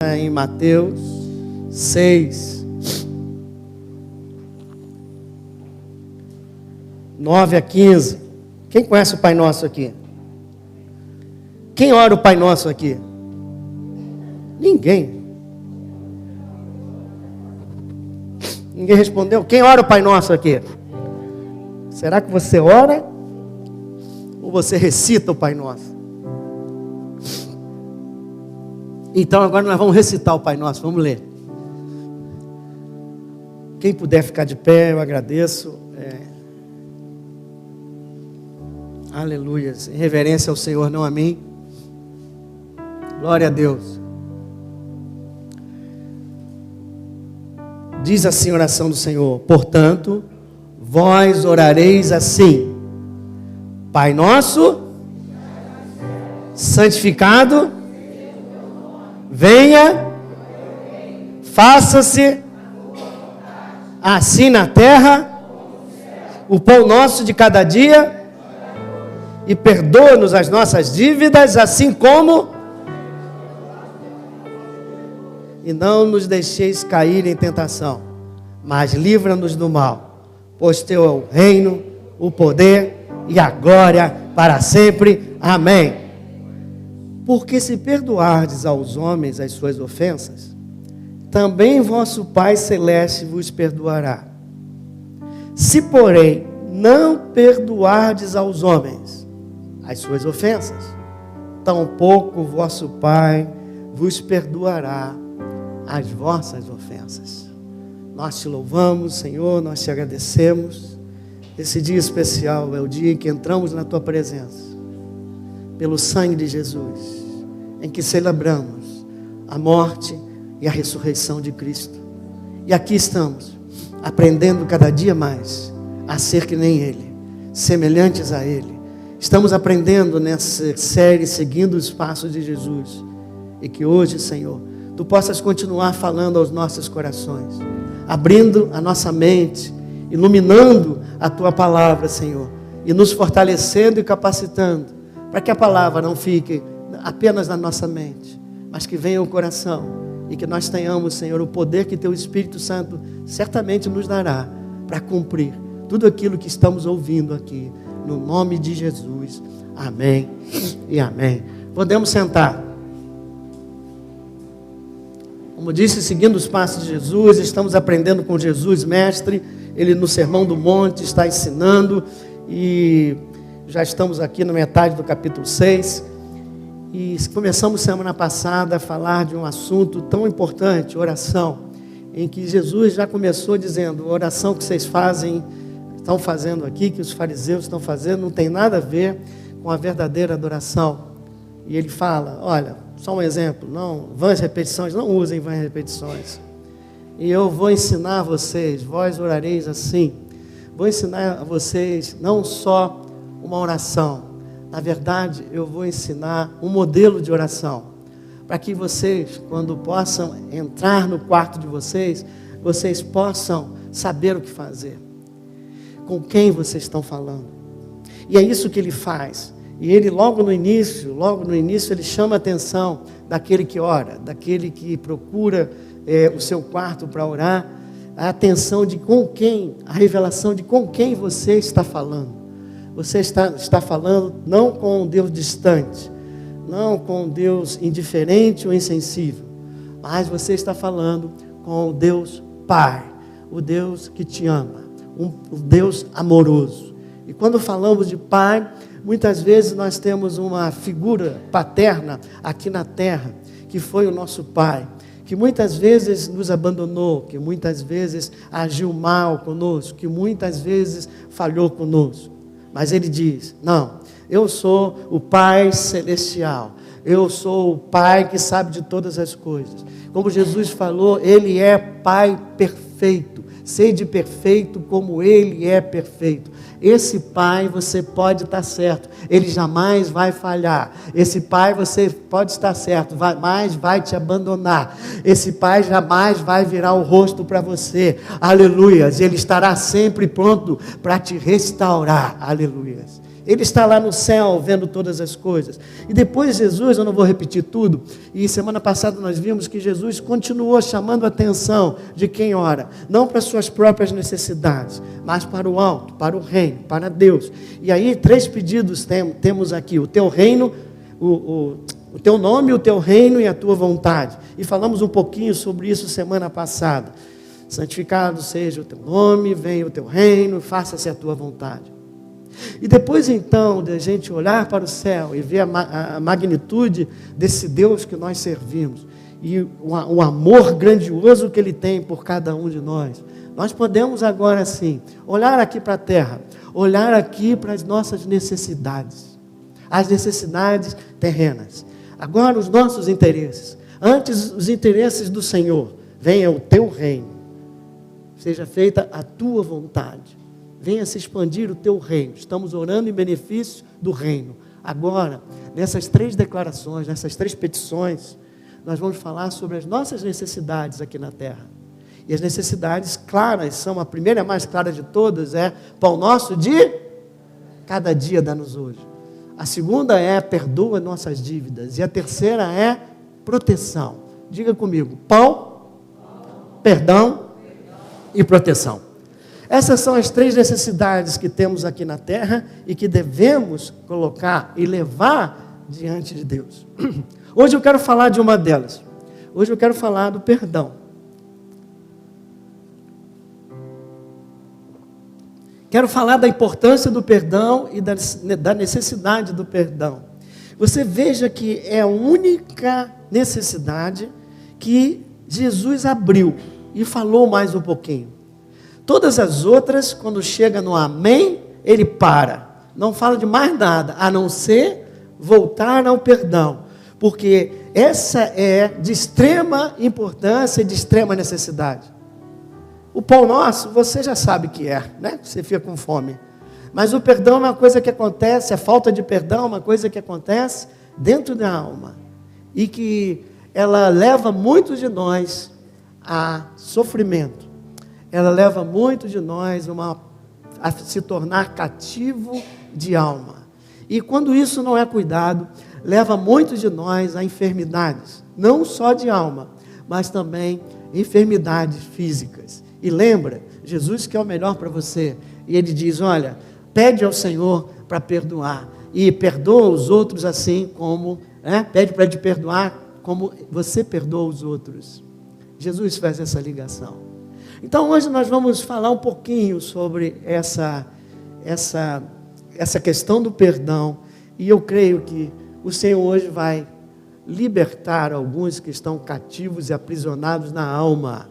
Em Mateus 6, 9 a 15. Quem conhece o Pai Nosso aqui? Quem ora o Pai Nosso aqui? Ninguém. Ninguém respondeu. Quem ora o Pai Nosso aqui? Será que você ora? Ou você recita o Pai Nosso? Então agora nós vamos recitar o Pai Nosso, vamos ler. Quem puder ficar de pé, eu agradeço. Aleluias, em reverência ao Senhor, não a mim. Glória a Deus. Diz assim a oração do Senhor: portanto, vós orareis assim: Pai nosso, santificado venha, faça-se assim na terra o pão nosso de cada dia, e perdoa-nos as nossas dívidas, assim como, e não nos deixeis cair em tentação, mas livra-nos do mal, pois teu é o reino, o poder e a glória para sempre. Amém. Porque se perdoardes aos homens as suas ofensas, também vosso Pai Celeste vos perdoará. Se, porém, não perdoardes aos homens as suas ofensas, tampouco vosso Pai vos perdoará as vossas ofensas. Nós te louvamos, Senhor, nós te agradecemos. Esse dia especial é o dia em que entramos na tua presença, pelo sangue de Jesus, em que celebramos a morte e a ressurreição de Cristo. E aqui estamos, aprendendo cada dia mais a ser que nem Ele, semelhantes a Ele. Estamos aprendendo nessa série, seguindo os passos de Jesus. E que hoje, Senhor, Tu possas continuar falando aos nossos corações, abrindo a nossa mente, iluminando a Tua palavra, Senhor, e nos fortalecendo e capacitando, para que a palavra não fique apenas na nossa mente, mas que venha ao coração, e que nós tenhamos, Senhor, o poder que Teu Espírito Santo certamente nos dará, para cumprir tudo aquilo que estamos ouvindo aqui, no nome de Jesus. Amém e amém. Podemos sentar. Como disse, seguindo os passos de Jesus, estamos aprendendo com Jesus, mestre. Ele no Sermão do Monte está ensinando, e já estamos aqui na metade do capítulo 6, e começamos semana passada a falar de um assunto tão importante, oração, em que Jesus já começou dizendo: a oração que vocês estão fazendo aqui, que os fariseus estão fazendo, não tem nada a ver com a verdadeira adoração. E ele fala: olha, só um exemplo, não, vãs repetições, não usem vãs repetições. E eu vou ensinar a vocês, vós orareis assim. Vou ensinar a vocês não só uma oração, na verdade eu vou ensinar um modelo de oração, para que vocês, quando possam entrar no quarto de vocês, vocês possam saber o que fazer, com quem vocês estão falando. E é isso que ele faz. E ele logo no início ele chama a atenção daquele que ora, daquele que procura o seu quarto para orar, a atenção de com quem, a revelação de com quem você está falando. Você está falando não com um Deus distante, não com um Deus indiferente ou insensível, mas você está falando com o Deus Pai, o Deus que te ama, o Deus amoroso. E quando falamos de Pai, muitas vezes nós temos uma figura paterna aqui na terra, que foi o nosso Pai, que muitas vezes nos abandonou, que muitas vezes agiu mal conosco, que muitas vezes falhou conosco. Mas Ele diz: não, eu sou o Pai Celestial, eu sou o Pai que sabe de todas as coisas. Como Jesus falou, Ele é Pai perfeito, sede perfeito como Ele é perfeito. Esse Pai, você pode estar certo, Ele jamais vai falhar. Esse Pai, você pode estar certo, mas vai te abandonar. Esse Pai jamais vai virar o rosto para você. Aleluias. Ele estará sempre pronto para te restaurar. Aleluias. Ele está lá no céu vendo todas as coisas. E depois Jesus, eu não vou repetir tudo, e semana passada nós vimos que Jesus continuou chamando a atenção de quem ora, não para suas próprias necessidades, mas para o alto, para o reino, para Deus. E aí 3 pedidos temos aqui: o teu reino, o teu nome, o teu reino e a tua vontade. E falamos um pouquinho sobre isso semana passada. Santificado seja o teu nome, venha o teu reino, faça-se a tua vontade. E depois então de a gente olhar para o céu e ver a magnitude desse Deus que nós servimos e o amor grandioso que Ele tem por cada um de nós, nós podemos agora sim olhar aqui para a terra, olhar aqui para as nossas necessidades, as necessidades terrenas. Agora os nossos interesses, antes os interesses do Senhor: venha o teu reino, seja feita a tua vontade. Venha se expandir o teu reino. Estamos orando em benefício do reino. Agora, nessas 3 declarações, nessas 3 petições, nós vamos falar sobre as nossas necessidades aqui na terra. E as necessidades claras são: a primeira, a mais clara de todas, é pão nosso de cada dia dá-nos hoje. A segunda é: perdoa nossas dívidas. E a terceira é proteção. Diga comigo: pão, perdão e proteção. Essas são as 3 necessidades que temos aqui na terra e que devemos colocar e levar diante de Deus. Hoje eu quero falar de uma delas. Hoje eu quero falar do perdão. Quero falar da importância do perdão e da necessidade do perdão. Você veja que é a única necessidade que Jesus abriu e falou mais um pouquinho. Todas as outras, quando chega no amém, ele para. Não fala de mais nada, a não ser voltar ao perdão. Porque essa é de extrema importância e de extrema necessidade. O pão nosso, você já sabe que é, né? Você fica com fome. Mas o perdão é uma coisa que acontece, a falta de perdão é uma coisa que acontece dentro da alma. E que ela leva muitos de nós a sofrimento. Ela leva muito de nós a se tornar cativo de alma. E quando isso não é cuidado, leva muito de nós a enfermidades, não só de alma, mas também enfermidades físicas. E lembra, Jesus quer o melhor para você. E Ele diz: olha, pede ao Senhor para perdoar. E perdoa os outros assim como, pede para te perdoar como você perdoa os outros. Jesus faz essa ligação. Então hoje nós vamos falar um pouquinho sobre essa questão do perdão. E eu creio que o Senhor hoje vai libertar alguns que estão cativos e aprisionados na alma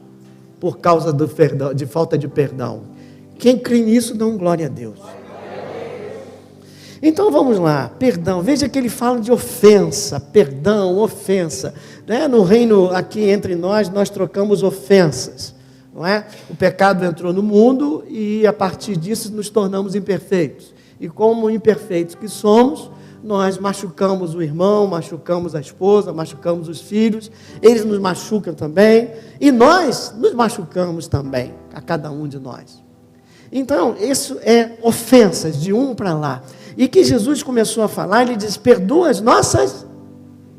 por causa do perdão, de falta de perdão. Quem crê nisso, dá glória a Deus. Então vamos lá, perdão. Veja que ele fala de ofensa, perdão, ofensa. No reino aqui entre nós trocamos ofensas. Não é? O pecado entrou no mundo e a partir disso nos tornamos imperfeitos. E como imperfeitos que somos, nós machucamos o irmão, machucamos a esposa, machucamos os filhos, eles nos machucam também, e nós nos machucamos também, a cada um de nós. Então, isso é ofensas de um para lá. E que Jesus começou a falar, ele diz: perdoa as nossas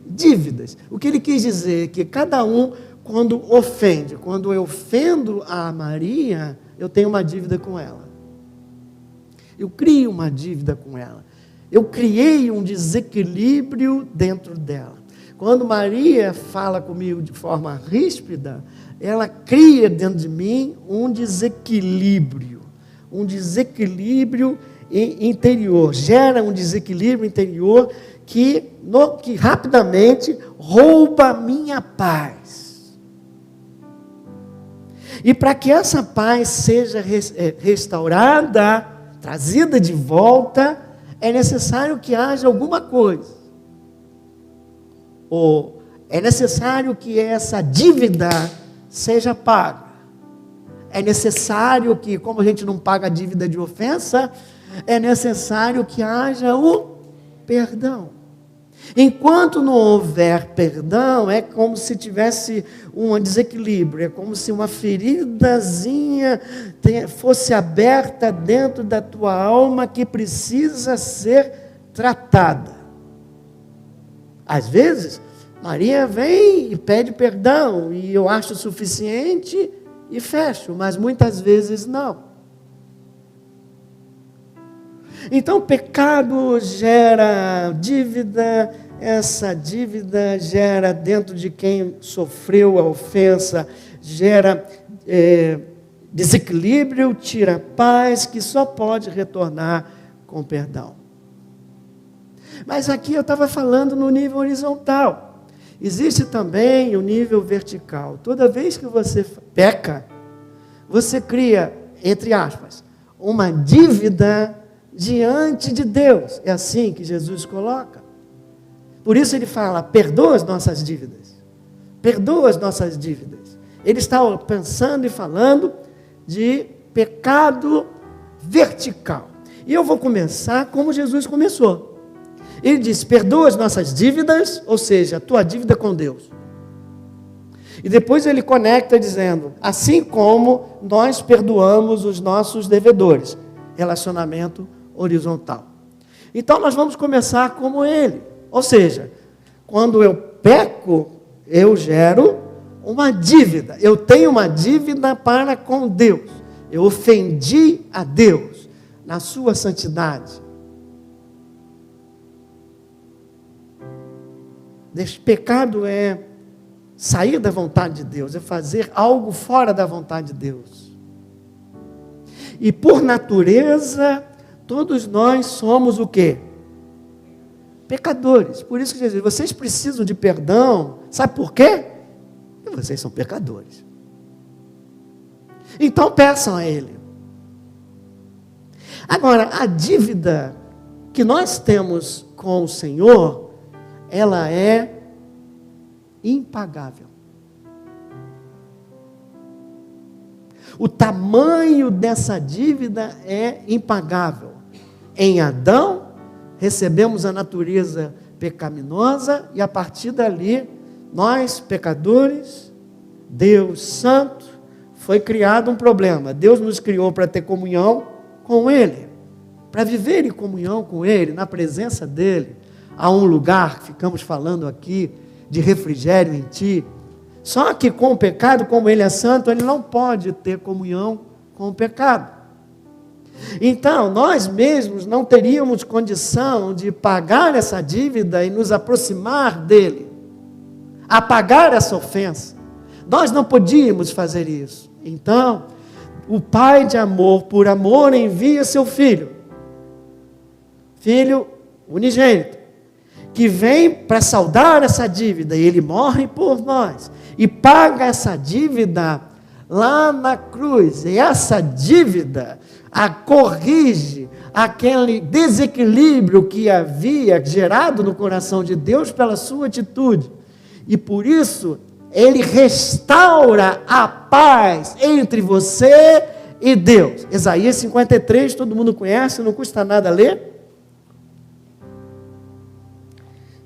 dívidas. O que ele quis dizer é que cada um, quando ofende, quando eu ofendo a Maria, eu tenho uma dívida com ela. Eu crio uma dívida com ela. Eu criei um desequilíbrio dentro dela. Quando Maria fala comigo de forma ríspida, ela cria dentro de mim um desequilíbrio interior, gera um desequilíbrio interior que rapidamente rouba a minha paz. E para que essa paz seja restaurada, trazida de volta, é necessário que haja alguma coisa. Ou é necessário que essa dívida seja paga. É necessário que, como a gente não paga a dívida de ofensa, é necessário que haja o perdão. Enquanto não houver perdão, é como se tivesse um desequilíbrio, é como se uma feridazinha fosse aberta dentro da tua alma que precisa ser tratada. Às vezes, Maria vem e pede perdão, e eu acho suficiente e fecho, mas muitas vezes não. Então, pecado gera dívida, essa dívida gera dentro de quem sofreu a ofensa, gera desequilíbrio, tira paz, que só pode retornar com perdão. Mas aqui eu estava falando no nível horizontal. Existe também o nível vertical. Toda vez que você peca, você cria, entre aspas, uma dívida diante de Deus. É assim que Jesus coloca. Por isso ele fala, perdoa as nossas dívidas. Perdoa as nossas dívidas. Ele está pensando e falando de pecado vertical. E eu vou começar como Jesus começou. Ele diz, perdoa as nossas dívidas, ou seja, a tua dívida com Deus. E depois ele conecta dizendo, assim como nós perdoamos os nossos devedores. Relacionamento horizontal. Então nós vamos começar como ele. Ou seja, quando eu peco, eu gero uma dívida. Eu tenho uma dívida para com Deus. Eu ofendi a Deus na sua santidade. Esse pecado é sair da vontade de Deus, é fazer algo fora da vontade de Deus. E por natureza, todos nós somos o quê? Pecadores. Por isso que Jesus, vocês precisam de perdão. Sabe por quê? Porque vocês são pecadores. Então peçam a Ele. Agora, a dívida que nós temos com o Senhor, ela é impagável. O tamanho dessa dívida é impagável. Em Adão, recebemos a natureza pecaminosa e a partir dali, nós, pecadores, Deus Santo, foi criado um problema. Deus nos criou para ter comunhão com Ele, para viver em comunhão com Ele, na presença dEle. Há um lugar, ficamos falando aqui, de refrigério em ti. Só que com o pecado, como Ele é santo, Ele não pode ter comunhão com o pecado. Então, nós mesmos não teríamos condição de pagar essa dívida e nos aproximar dEle, apagar essa ofensa. Nós não podíamos fazer isso. Então, o Pai de amor, por amor, envia seu Filho unigênito, que vem para saldar essa dívida, e Ele morre por nós, e paga essa dívida lá na cruz, e essa dívida corrige aquele desequilíbrio que havia gerado no coração de Deus pela sua atitude, e por isso, Ele restaura a paz entre você e Deus. Isaías 53, todo mundo conhece, não custa nada ler.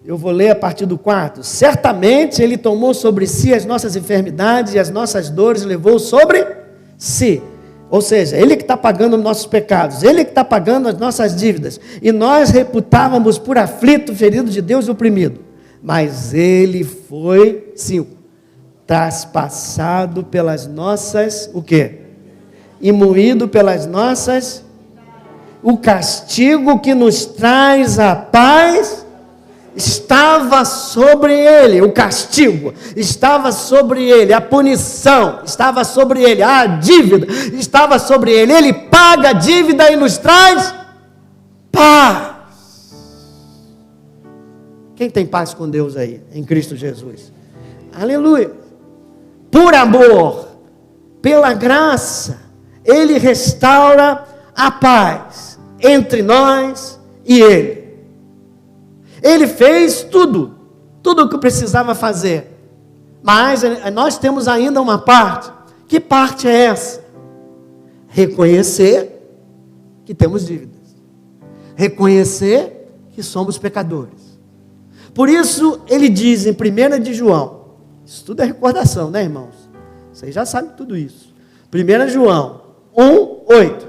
Eu vou ler a partir do 4. Certamente Ele tomou sobre si as nossas enfermidades e as nossas dores levou sobre si. Ou seja, Ele que está pagando os nossos pecados, Ele que está pagando as nossas dívidas. E nós reputávamos por aflito, ferido de Deus e oprimido. Mas Ele foi, 5, traspassado pelas nossas, o quê? E moído pelas nossas, o castigo que nos traz a paz estava sobre Ele, o castigo estava sobre Ele, a punição estava sobre Ele, a dívida estava sobre Ele. Ele paga a dívida e nos traz paz. Quem tem paz com Deus aí, em Cristo Jesus? Aleluia. Por amor, pela graça, Ele restaura a paz entre nós e Ele. Ele fez tudo o que precisava fazer. Mas nós temos ainda uma parte. Que parte é essa? Reconhecer que temos dívidas. Reconhecer que somos pecadores. Por isso, ele diz em 1 de João, isso tudo é recordação, né, irmãos? Vocês já sabem tudo isso. 1 João 1:8.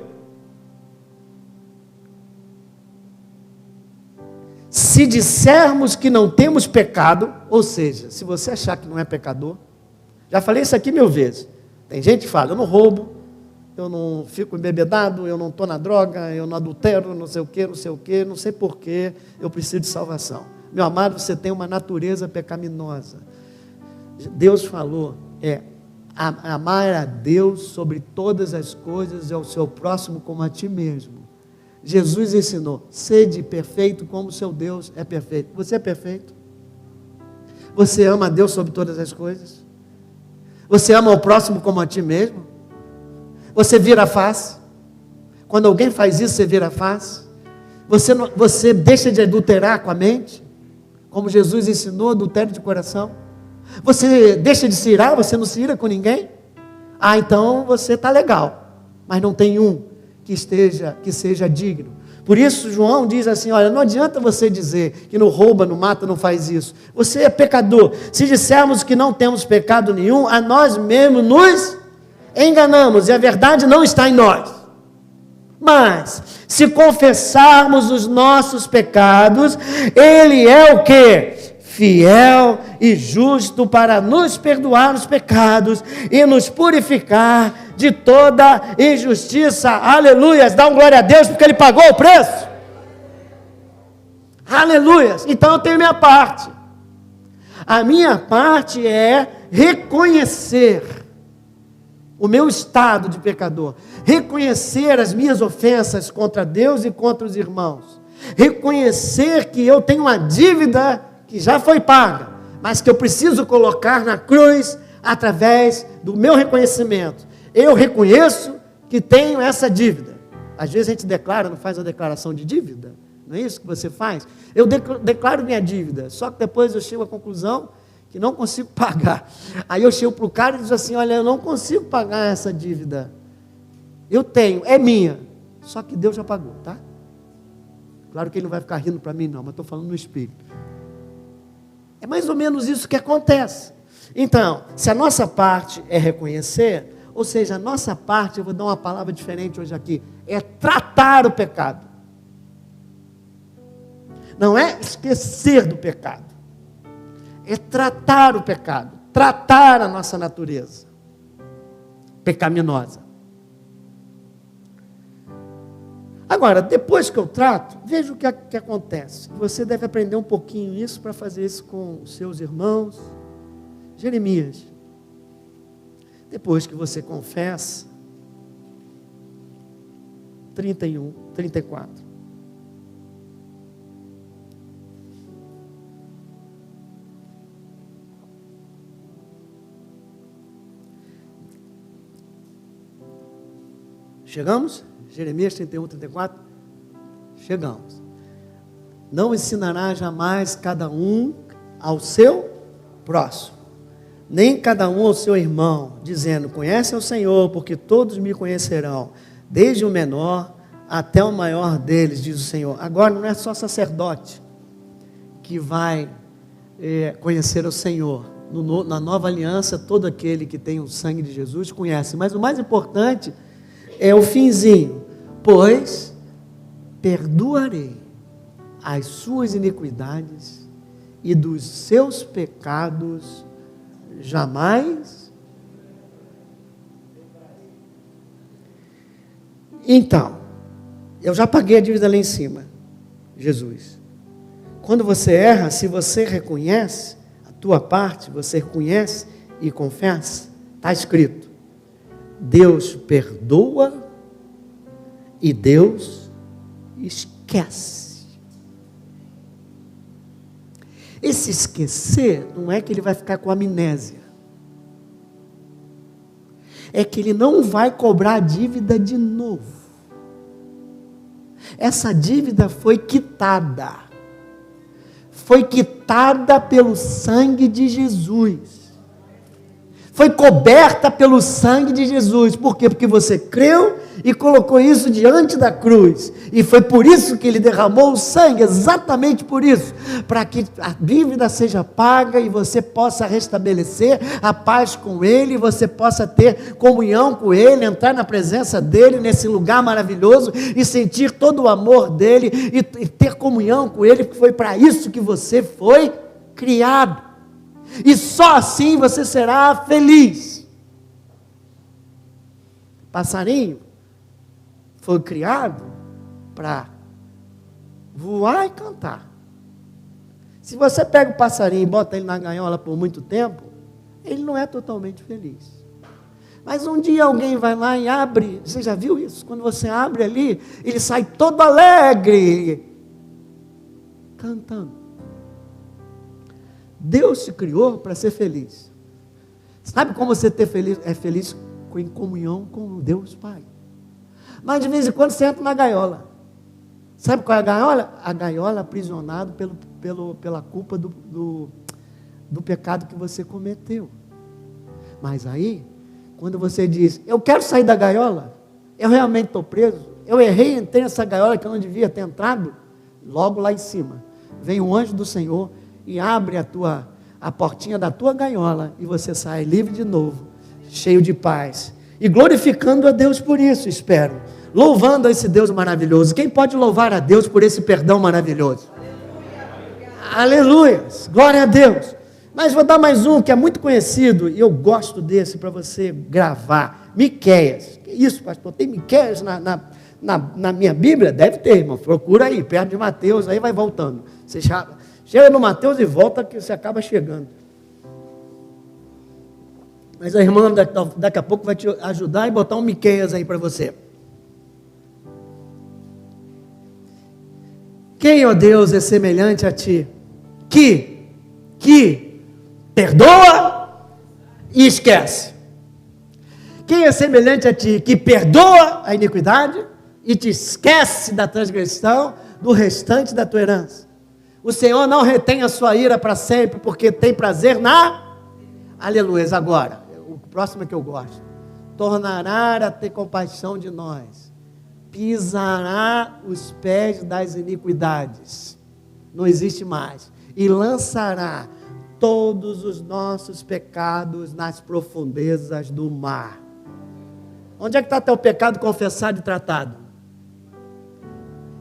Se dissermos que não temos pecado, ou seja, se você achar que não é pecador, já falei isso aqui 1000 vezes. Tem gente que fala, eu não roubo, eu não fico embebedado, eu não estou na droga, eu não adultero, não sei o que, não sei porquê, eu preciso de salvação. Meu amado, você tem uma natureza pecaminosa. Deus falou, amar a Deus sobre todas as coisas e ao seu próximo como a ti mesmo. Jesus ensinou, sede perfeito como o seu Deus é perfeito. Você é perfeito? Você ama a Deus sobre todas as coisas? Você ama o próximo como a ti mesmo? Você vira a face? Quando alguém faz isso, você vira a face? Você deixa de adulterar com a mente? Como Jesus ensinou, adultério de coração? Você deixa de se irar? Você não se ira com ninguém? Então você está legal, mas não tem um que seja digno. Por isso João diz assim, olha, não adianta você dizer que não rouba, não mata, não faz isso. Você é pecador. Se dissermos que não temos pecado nenhum, a nós mesmos nos enganamos e a verdade não está em nós. Mas, se confessarmos os nossos pecados, Ele é o quê? Fiel e justo para nos perdoar os pecados e nos purificar de toda injustiça. Aleluias, dá um glória a Deus porque Ele pagou o preço. Aleluias, então eu tenho minha parte. A minha parte é reconhecer o meu estado de pecador, reconhecer as minhas ofensas contra Deus e contra os irmãos, reconhecer que eu tenho uma dívida que já foi paga, mas que eu preciso colocar na cruz através do meu reconhecimento. Eu reconheço que tenho essa dívida. Às vezes a gente declara, não faz a declaração de dívida, não é isso que você faz? Eu declaro minha dívida, só que depois eu chego à conclusão que não consigo pagar. Aí eu chego para o cara e digo assim, olha, eu não consigo pagar essa dívida. Eu tenho, é minha, só que Deus já pagou, tá? Claro que Ele não vai ficar rindo para mim não, mas estou falando no Espírito. É mais ou menos isso que acontece. Então, se a nossa parte é reconhecer, ou seja, a nossa parte, eu vou dar uma palavra diferente hoje aqui, é tratar o pecado. Não é esquecer do pecado. É tratar o pecado, tratar a nossa natureza pecaminosa. Agora, depois que eu trato, veja o que acontece. Você deve aprender um pouquinho isso para fazer isso com os seus irmãos. Jeremias, depois que você confessa, 31, 34. Chegamos? Jeremias 31, 34. Chegamos. Não ensinará jamais cada um ao seu próximo, nem cada um ao seu irmão, dizendo, conhece o Senhor, porque todos me conhecerão, desde o menor até o maior deles, diz o Senhor. Agora não é só sacerdote que vai conhecer o Senhor. Na nova aliança, todo aquele que tem o sangue de Jesus conhece, mas o mais importante é o finzinho, pois perdoarei as suas iniquidades e dos seus pecados jamais. Então, eu já paguei a dívida lá em cima, Jesus. Quando você erra, se você reconhece a tua parte, você reconhece e confessa, está escrito, Deus perdoa e Deus esquece. Esse esquecer não é que ele vai ficar com amnésia. É que ele não vai cobrar a dívida de novo. Essa dívida foi quitada. Foi quitada pelo sangue de Jesus. foi coberta pelo sangue de Jesus. Por quê? Porque você creu e colocou isso diante da cruz. E foi por isso que ele derramou o sangue, exatamente por isso, para que a dívida seja paga e você possa restabelecer a paz com ele, você possa ter comunhão com ele, entrar na presença dele, nesse lugar maravilhoso, e sentir todo o amor dele, e ter comunhão com ele, porque foi para isso que você foi criado. E só assim você será feliz. Passarinho foi criado para voar e cantar. Se você pega o passarinho e bota ele na gaiola por muito tempo, ele não é totalmente feliz. Mas um dia alguém vai lá e abre, você já viu isso? Quando você abre ali, ele sai todo alegre, cantando. Deus te criou para ser feliz. Sabe como você é feliz? Em comunhão com Deus Pai. Mas de vez em quando você entra na gaiola. Sabe qual é a gaiola? A gaiola aprisionado pela culpa do pecado que você cometeu. Mas aí, quando você diz, eu quero sair da gaiola, eu realmente estou preso, eu errei, entrei nessa gaiola que eu não devia ter entrado, logo lá em cima, vem o anjo do Senhor e abre a portinha da tua gaiola, e você sai livre de novo, cheio de paz, e glorificando a Deus por isso, espero, louvando a esse Deus maravilhoso. Quem pode louvar a Deus por esse perdão maravilhoso? Aleluia, glória a Deus. Mas vou dar mais um que é muito conhecido, e eu gosto desse para você gravar, Miqueias. Que isso, pastor, tem Miqueias na minha Bíblia? Deve ter, irmão, procura aí, perto de Mateus, aí vai voltando, você chega no Mateus e volta, que você acaba chegando. Mas a irmã daqui a pouco vai te ajudar e botar um Miqueias aí para você. Quem, ó Deus, é semelhante a ti, que perdoa e esquece? Quem é semelhante a ti, que perdoa a iniquidade e te esquece da transgressão do restante da tua herança? O Senhor não retém a sua ira para sempre, porque tem prazer na... Aleluia. Agora, o próximo é que eu gosto. Tornará a ter compaixão de nós, pisará os pés das iniquidades, não existe mais, e lançará todos os nossos pecados nas profundezas do mar. Onde é que está teu pecado confessado e tratado?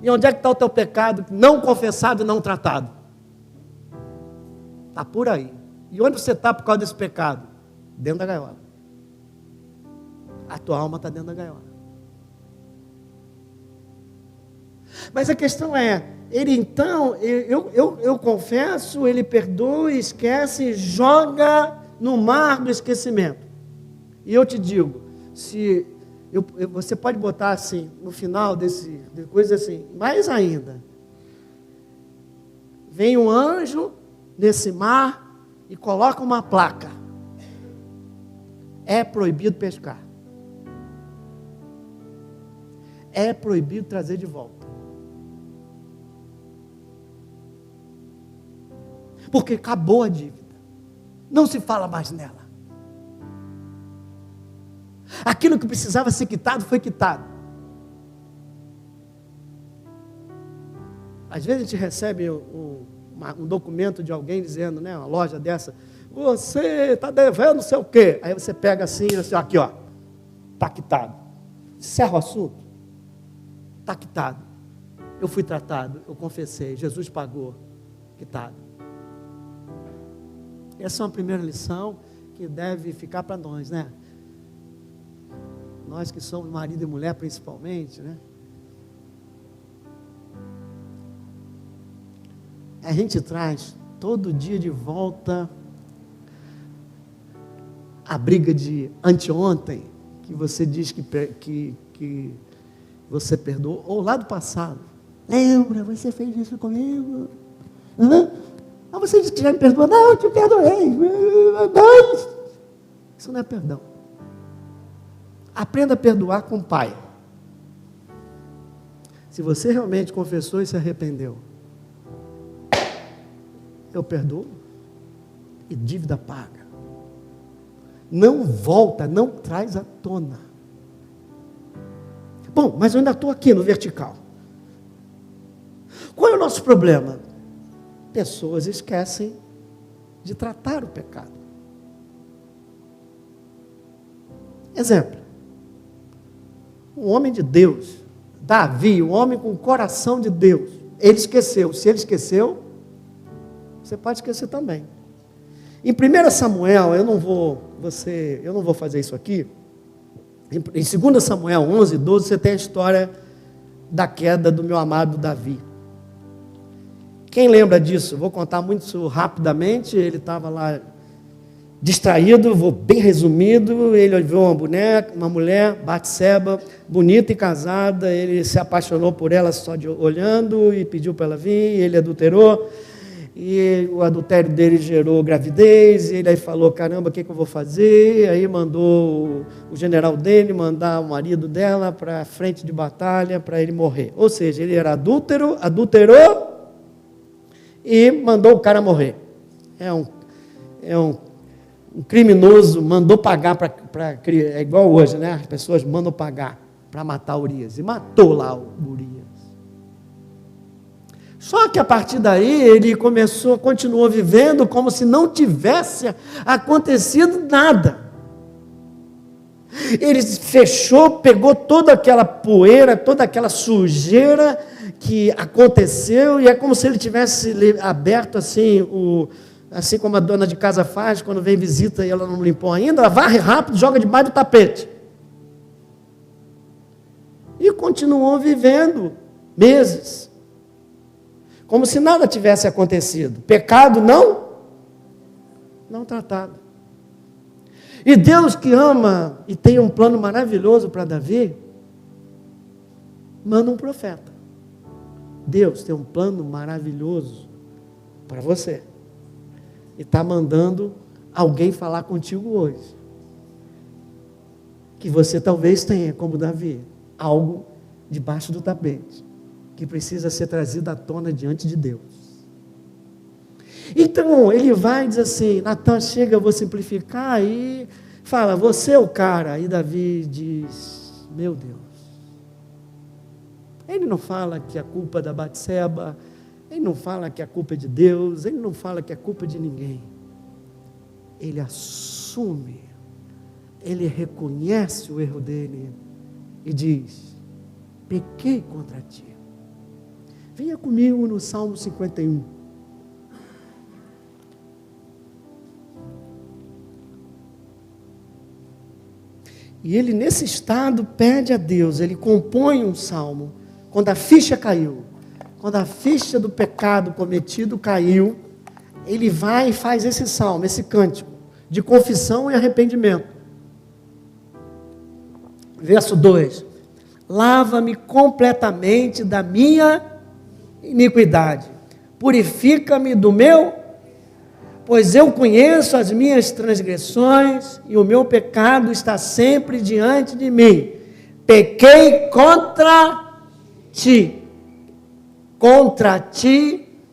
E onde é que está o teu pecado não confessado e não tratado? Está por aí. E onde você está por causa desse pecado? Dentro da gaiola. A tua alma está dentro da gaiola. Mas a questão é, ele então, eu confesso, ele perdoa, esquece, joga no mar do esquecimento. E eu te digo, você pode botar assim, no final de coisa assim, mais ainda, vem um anjo nesse mar e coloca uma placa, é proibido pescar, é proibido trazer de volta, porque acabou a dívida, não se fala mais nela. Aquilo que precisava ser quitado, foi quitado. Às vezes a gente recebe um documento de alguém dizendo, né, uma loja dessa, você está devendo não sei o quê. Aí você pega assim, aqui ó, está quitado. Encerra o assunto. Está quitado. Eu fui tratado, eu confessei, Jesus pagou, quitado. Essa é uma primeira lição que deve ficar para nós, né? Nós que somos marido e mulher principalmente, né? A gente traz todo dia de volta a briga de anteontem, que você diz que você perdoou, ou lá do passado. Lembra, você fez isso comigo? Ah, você disse que já me perdoou. Não, eu te perdoei. Isso não é perdão. Aprenda a perdoar com o Pai. Se você realmente confessou e se arrependeu, eu perdoo e dívida paga. não volta, não traz à tona. Bom, mas eu ainda estou aqui no vertical. Qual é o nosso problema? Pessoas esquecem de tratar o pecado. Exemplo. Um homem de Deus, Davi, um homem com o coração de Deus, ele esqueceu. Se ele esqueceu, você pode esquecer também. Em 1 Samuel, eu não vou fazer isso aqui. Em 2 Samuel 11, 12, você tem a história da queda do meu amado Davi. Quem lembra disso? Vou contar muito rapidamente. Ele estava lá distraído, vou bem resumido. Ele viu uma mulher, Batseba, bonita e casada. Ele se apaixonou por ela só de olhando e pediu para ela vir. Ele adulterou. E o adultério dele gerou gravidez, e ele aí falou, caramba, o que eu vou fazer? Aí mandou o general dele mandar o marido dela para a frente de batalha para ele morrer. Ou seja, ele era adulterou e mandou o cara morrer. É um criminoso, mandou pagar é igual hoje, né? As pessoas mandam pagar para matar Urias, e matou lá o Urias. Só que a partir daí ele continuou vivendo como se não tivesse acontecido nada. Ele pegou toda aquela poeira, toda aquela sujeira que aconteceu, e é como se ele tivesse aberto assim, assim como a dona de casa faz quando vem visita e ela não limpou ainda, ela varre rápido, joga debaixo do tapete. E continuou vivendo meses. Como se nada tivesse acontecido. Pecado não tratado. E Deus, que ama e tem um plano maravilhoso para Davi, manda um profeta. Deus tem um plano maravilhoso para você. E está mandando alguém falar contigo hoje. Que você talvez tenha, como Davi, algo debaixo do tapete que precisa ser trazido à tona diante de Deus. Então, ele vai e diz assim, Natan, chega, eu vou simplificar, e fala, você é o cara. Aí Davi diz, meu Deus. Ele não fala que a culpa é da Batseba, ele não fala que a culpa é de Deus, ele não fala que a culpa é de ninguém. Ele assume, ele reconhece o erro dele e diz, pequei contra ti. Venha comigo no Salmo 51. E ele, nesse estado, pede a Deus, ele compõe um salmo. Quando a ficha caiu, quando a ficha do pecado cometido caiu, ele vai e faz esse salmo, esse cântico, de confissão e arrependimento. Verso 2. Lava-me completamente da minha iniquidade, purifica-me do meu, pois eu conheço as minhas transgressões e o meu pecado está sempre diante de mim. Pequei contra ti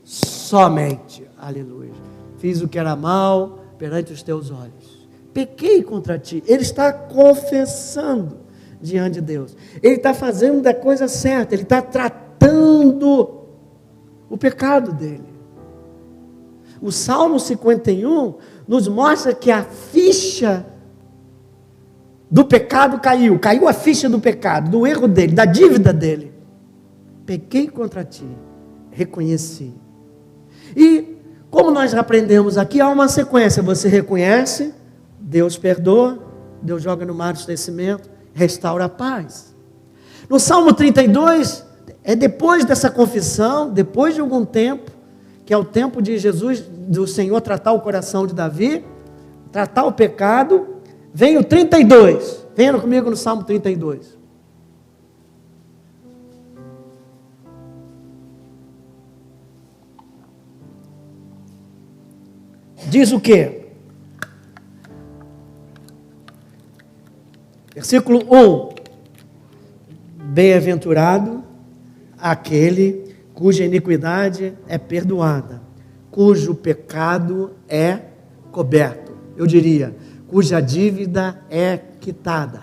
somente, aleluia. Fiz o que era mal perante os teus olhos. Pequei contra ti. Ele está confessando diante de Deus. Ele está fazendo da coisa certa, ele está tratando o pecado dele. O Salmo 51 nos mostra que a ficha do pecado caiu a ficha do pecado, do erro dele, da dívida dele. Pequei contra ti, reconheci. E como nós aprendemos aqui, há uma sequência, você reconhece, Deus perdoa, Deus joga no mar do esquecimento, restaura a paz. No Salmo 32, é depois dessa confissão, depois de algum tempo, que é o tempo de Jesus, do Senhor tratar o coração de Davi, tratar o pecado, vem o 32, venham comigo no Salmo 32. Diz o quê? Versículo 1. Bem-aventurado aquele cuja iniquidade é perdoada, cujo pecado é coberto. Eu diria, cuja dívida é quitada,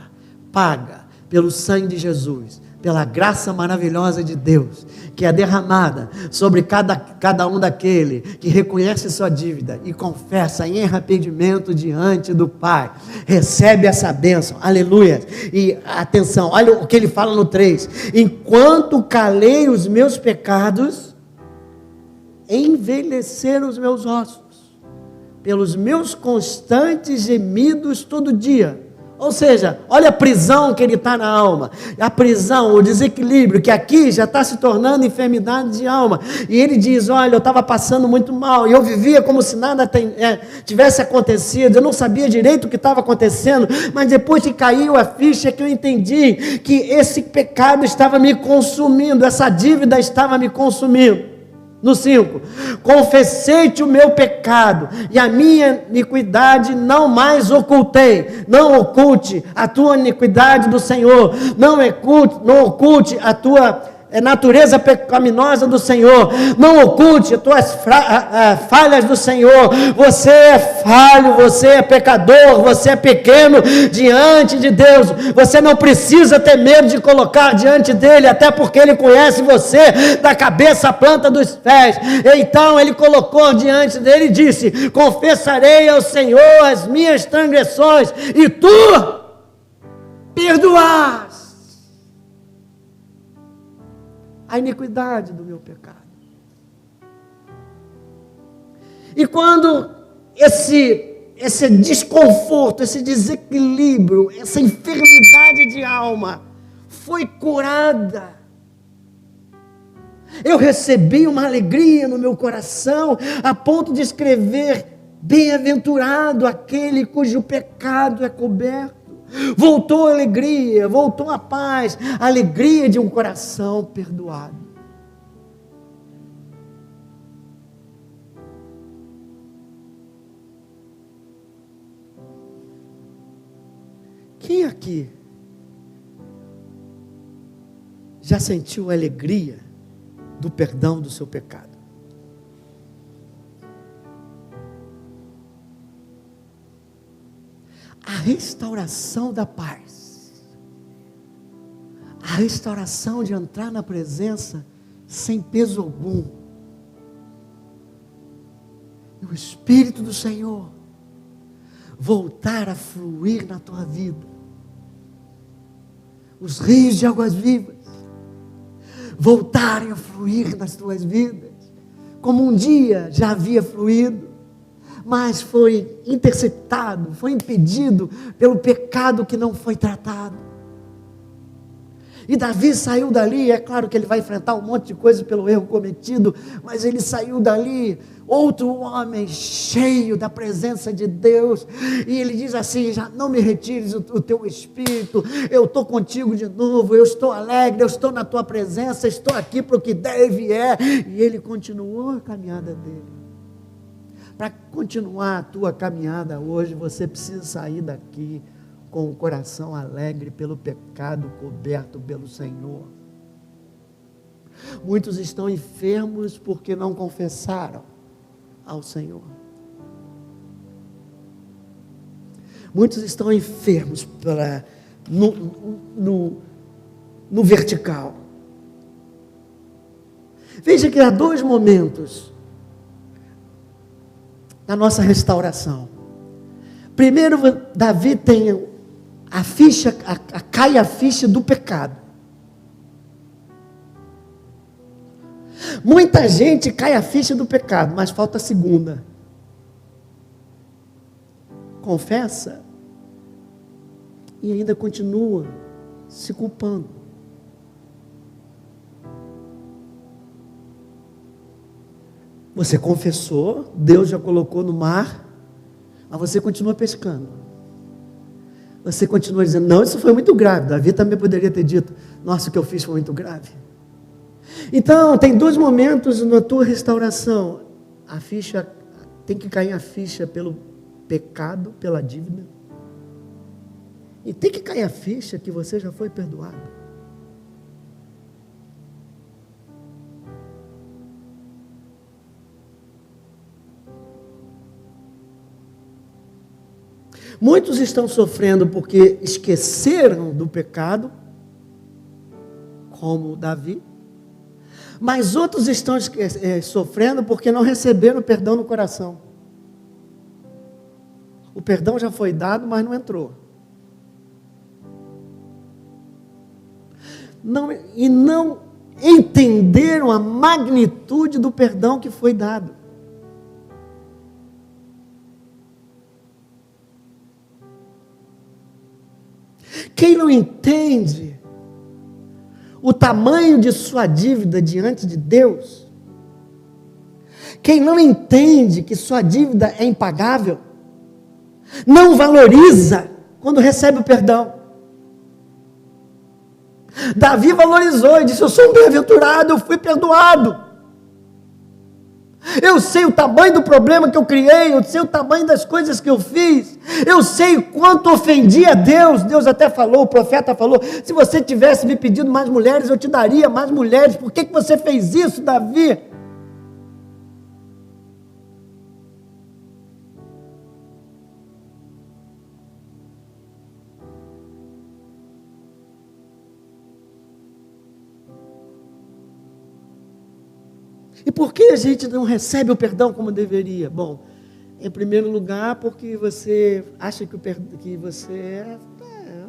paga pelo sangue de Jesus, pela graça maravilhosa de Deus, que é derramada sobre cada um daquele que reconhece sua dívida e confessa em arrependimento diante do Pai, recebe essa bênção, aleluia. E atenção, olha o que ele fala no 3, enquanto calei os meus pecados, envelheceram os meus ossos, pelos meus constantes gemidos todo dia. Ou seja, olha a prisão que ele está na alma, a prisão, o desequilíbrio, que aqui já está se tornando enfermidade de alma, e ele diz, olha, eu estava passando muito mal, e eu vivia como se nada tivesse acontecido, eu não sabia direito o que estava acontecendo, mas depois que caiu a ficha que eu entendi, que esse pecado estava me consumindo, essa dívida estava me consumindo. No 5, confessei-te o meu pecado, e a minha iniquidade não mais ocultei. Não oculte a tua iniquidade do Senhor, não oculte a tua natureza pecaminosa do Senhor, não oculte as tuas falhas do Senhor. Você é falho, você é pecador, você é pequeno diante de Deus, você não precisa ter medo de colocar diante dele, até porque ele conhece você da cabeça à planta dos pés. Então ele colocou diante dele e disse, confessarei ao Senhor as minhas transgressões, e tu perdoaste a iniquidade do meu pecado. E quando esse desconforto, esse desequilíbrio, essa enfermidade de alma foi curada, eu recebi uma alegria no meu coração, a ponto de escrever, bem-aventurado aquele cujo pecado é coberto. Voltou a alegria, voltou a paz, a alegria de um coração perdoado. Quem aqui já sentiu a alegria do perdão do seu pecado? A restauração da paz, a restauração de entrar na presença sem peso algum, e o Espírito do Senhor voltar a fluir na tua vida, os rios de águas vivas voltarem a fluir nas tuas vidas, como um dia já havia fluído, mas foi interceptado, foi impedido pelo pecado que não foi tratado. E Davi saiu dali, é claro que ele vai enfrentar um monte de coisa pelo erro cometido, mas ele saiu dali, outro homem cheio da presença de Deus, e ele diz assim, já não me retires o teu espírito, eu estou contigo de novo, eu estou alegre, eu estou na tua presença, estou aqui para o que deve é, e ele continuou a caminhada dele. Para continuar a tua caminhada hoje, você precisa sair daqui com o coração alegre pelo pecado coberto pelo Senhor. Muitos estão enfermos porque não confessaram ao Senhor. Muitos estão enfermos no vertical. Veja que há dois momentos na nossa restauração. Primeiro, Davi tem a ficha, cai a ficha do pecado. Muita gente cai a ficha do pecado, mas falta a segunda. Confessa e ainda continua se culpando. Você confessou, Deus já colocou no mar, mas você continua pescando. Você continua dizendo, não, isso foi muito grave. Davi também poderia ter dito, nossa, o que eu fiz foi muito grave. Então, tem dois momentos na tua restauração. A ficha, tem que cair a ficha pelo pecado, pela dívida. E tem que cair a ficha que você já foi perdoado. Muitos estão sofrendo porque esqueceram do pecado, como Davi, mas outros estão sofrendo porque não receberam perdão no coração. O perdão já foi dado, mas não entrou. E não entenderam a magnitude do perdão que foi dado. Quem não entende o tamanho de sua dívida diante de Deus, quem não entende que sua dívida é impagável, não valoriza quando recebe o perdão. Davi valorizou e disse: eu sou um bem-aventurado, eu fui perdoado. Eu sei o tamanho do problema que eu criei, eu sei o tamanho das coisas que eu fiz, eu sei o quanto ofendi a Deus. Deus até falou, o profeta falou: se você tivesse me pedido mais mulheres, eu te daria mais mulheres. Por que você fez isso, Davi? E por que a gente não recebe o perdão como deveria? Bom, em primeiro lugar, porque você acha que você é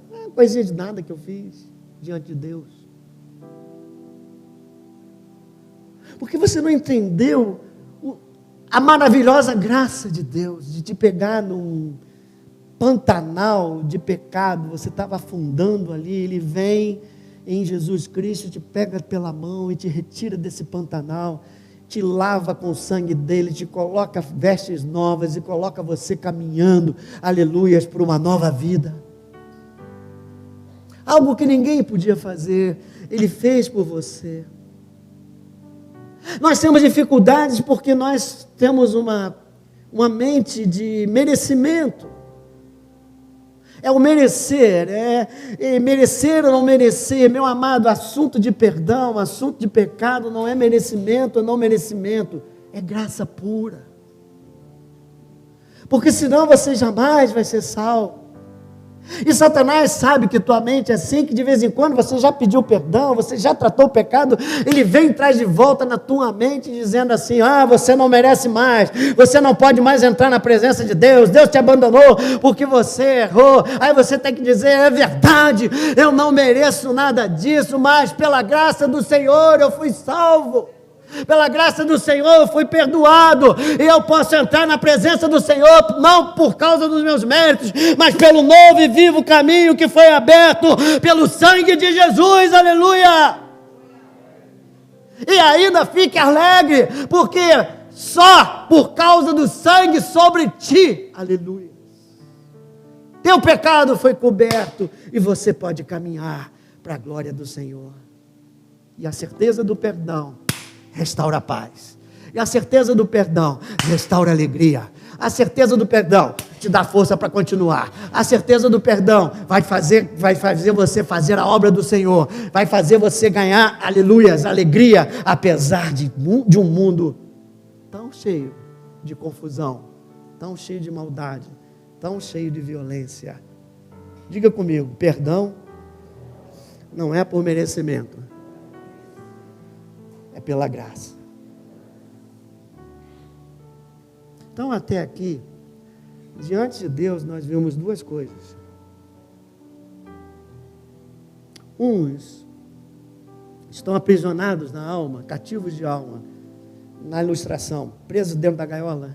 uma coisinha de nada que eu fiz diante de Deus. Porque você não entendeu a maravilhosa graça de Deus, de te pegar num pantanal de pecado, você estava afundando ali, Ele vem em Jesus Cristo, te pega pela mão e te retira desse pantanal, te lava com o sangue dele, te coloca vestes novas e coloca você caminhando, aleluias, por uma nova vida. Algo que ninguém podia fazer, Ele fez por você. Nós temos dificuldades porque nós temos uma mente de merecimento. É o merecer, merecer ou não merecer. Meu amado, assunto de perdão, assunto de pecado não é merecimento ou não merecimento, é graça pura. Porque senão você jamais vai ser salvo. E Satanás sabe que tua mente é assim, que de vez em quando você já pediu perdão, você já tratou o pecado, ele vem e traz de volta na tua mente dizendo assim: você não merece mais, você não pode mais entrar na presença de Deus, Deus te abandonou porque você errou. Aí você tem que dizer: é verdade, eu não mereço nada disso, mas pela graça do Senhor eu fui salvo. Pela graça do Senhor eu fui perdoado, e eu posso entrar na presença do Senhor, não por causa dos meus méritos, mas pelo novo e vivo caminho que foi aberto pelo sangue de Jesus, aleluia. E ainda fique alegre, porque só por causa do sangue sobre ti, aleluia, teu pecado foi coberto, e você pode caminhar para a glória do Senhor. E a certeza do perdão restaura a paz. E a certeza do perdão restaura a alegria. A certeza do perdão te dá força para continuar. A certeza do perdão vai fazer você fazer a obra do Senhor. Vai fazer você ganhar, aleluias, alegria, apesar de um mundo tão cheio de confusão, tão cheio de maldade, tão cheio de violência. Diga comigo: perdão não é por merecimento, é pela graça. Então, até aqui, diante de Deus, nós vimos duas coisas. Uns estão aprisionados na alma, cativos de alma, na ilustração, presos dentro da gaiola,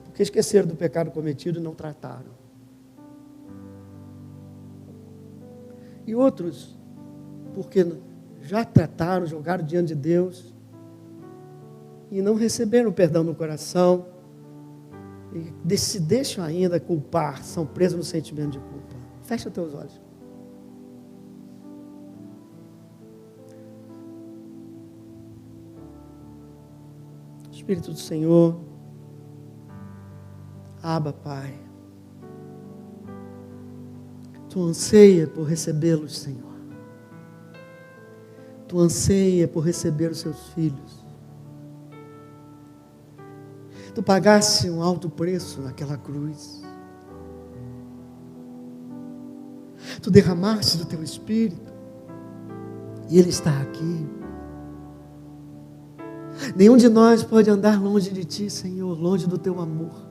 porque esqueceram do pecado cometido e não trataram. E outros, porque já trataram, jogaram diante de Deus e não receberam o perdão no coração e se deixam ainda culpar, são presos no sentimento de culpa. Fecha teus olhos. Espírito do Senhor, Abba, Pai, Tu anseia por recebê-los, Senhor. Tu anseia por receber os seus filhos. Tu pagaste um alto preço naquela cruz. Tu derramaste do teu Espírito. E Ele está aqui. Nenhum de nós pode andar longe de Ti, Senhor, longe do Teu amor.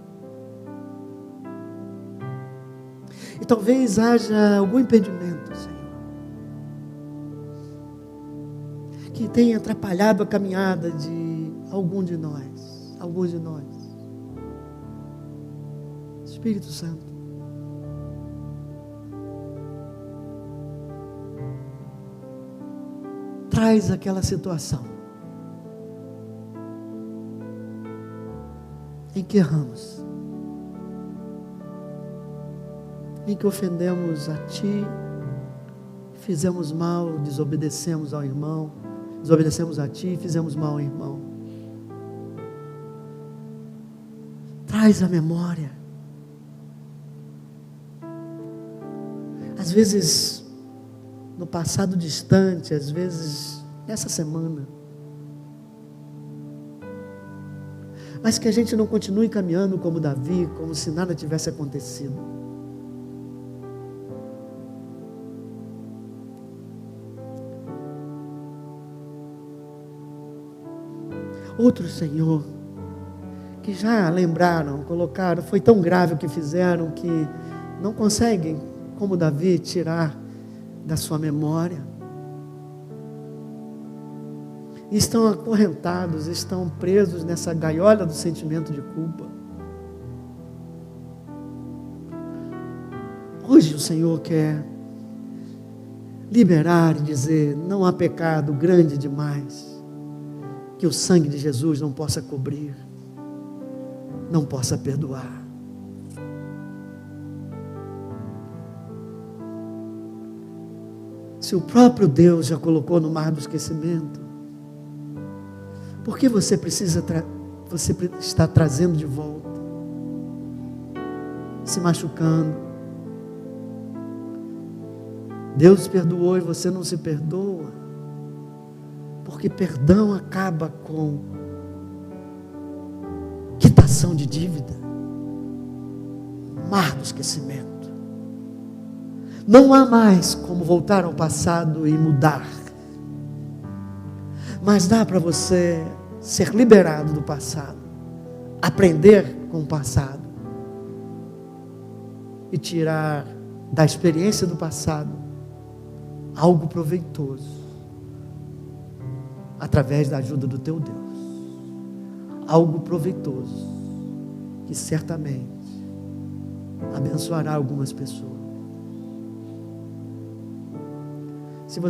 E talvez haja algum impedimento, Senhor, que tenha atrapalhado a caminhada de alguns de nós. Espírito Santo, traz aquela situação em que erramos, em que ofendemos a Ti, fizemos mal, desobedecemos ao irmão, desobedecemos a Ti e fizemos mal ao irmão. Traz a memória. Às vezes, no passado distante, às vezes, nessa semana. Mas que a gente não continue caminhando como Davi, como se nada tivesse acontecido. Outros, Senhor, que já lembraram, colocaram, foi tão grave o que fizeram que não conseguem, como Davi, tirar da sua memória. Estão acorrentados, estão presos nessa gaiola do sentimento de culpa. Hoje o Senhor quer liberar e dizer: não há pecado grande demais que o sangue de Jesus não possa cobrir, não possa perdoar. Se o próprio Deus já colocou no mar do esquecimento, por que você está trazendo de volta? Se machucando. Deus perdoou e você não se perdoa. Porque perdão acaba com quitação de dívida. Mar do esquecimento. Não há mais como voltar ao passado e mudar. Mas dá para você ser liberado do passado, aprender com o passado e tirar da experiência do passado algo proveitoso através da ajuda do teu Deus. Algo proveitoso que certamente abençoará algumas pessoas.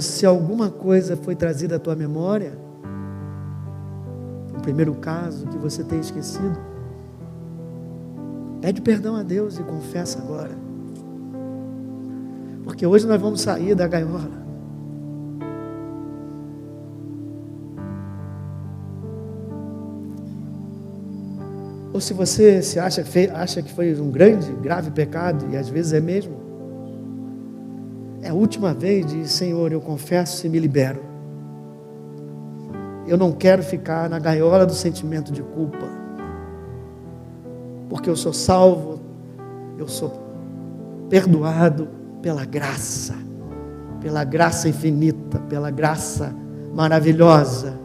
Se alguma coisa foi trazida à tua memória, no primeiro caso que você tem esquecido, pede perdão a Deus e confessa agora. Porque hoje nós vamos sair da gaiola. Ou se você acha que foi um grave pecado, e às vezes é mesmo, é a última vez de: Senhor, eu confesso e me libero. Eu não quero ficar na gaiola do sentimento de culpa. Porque eu sou salvo, eu sou perdoado pela graça infinita, pela graça maravilhosa,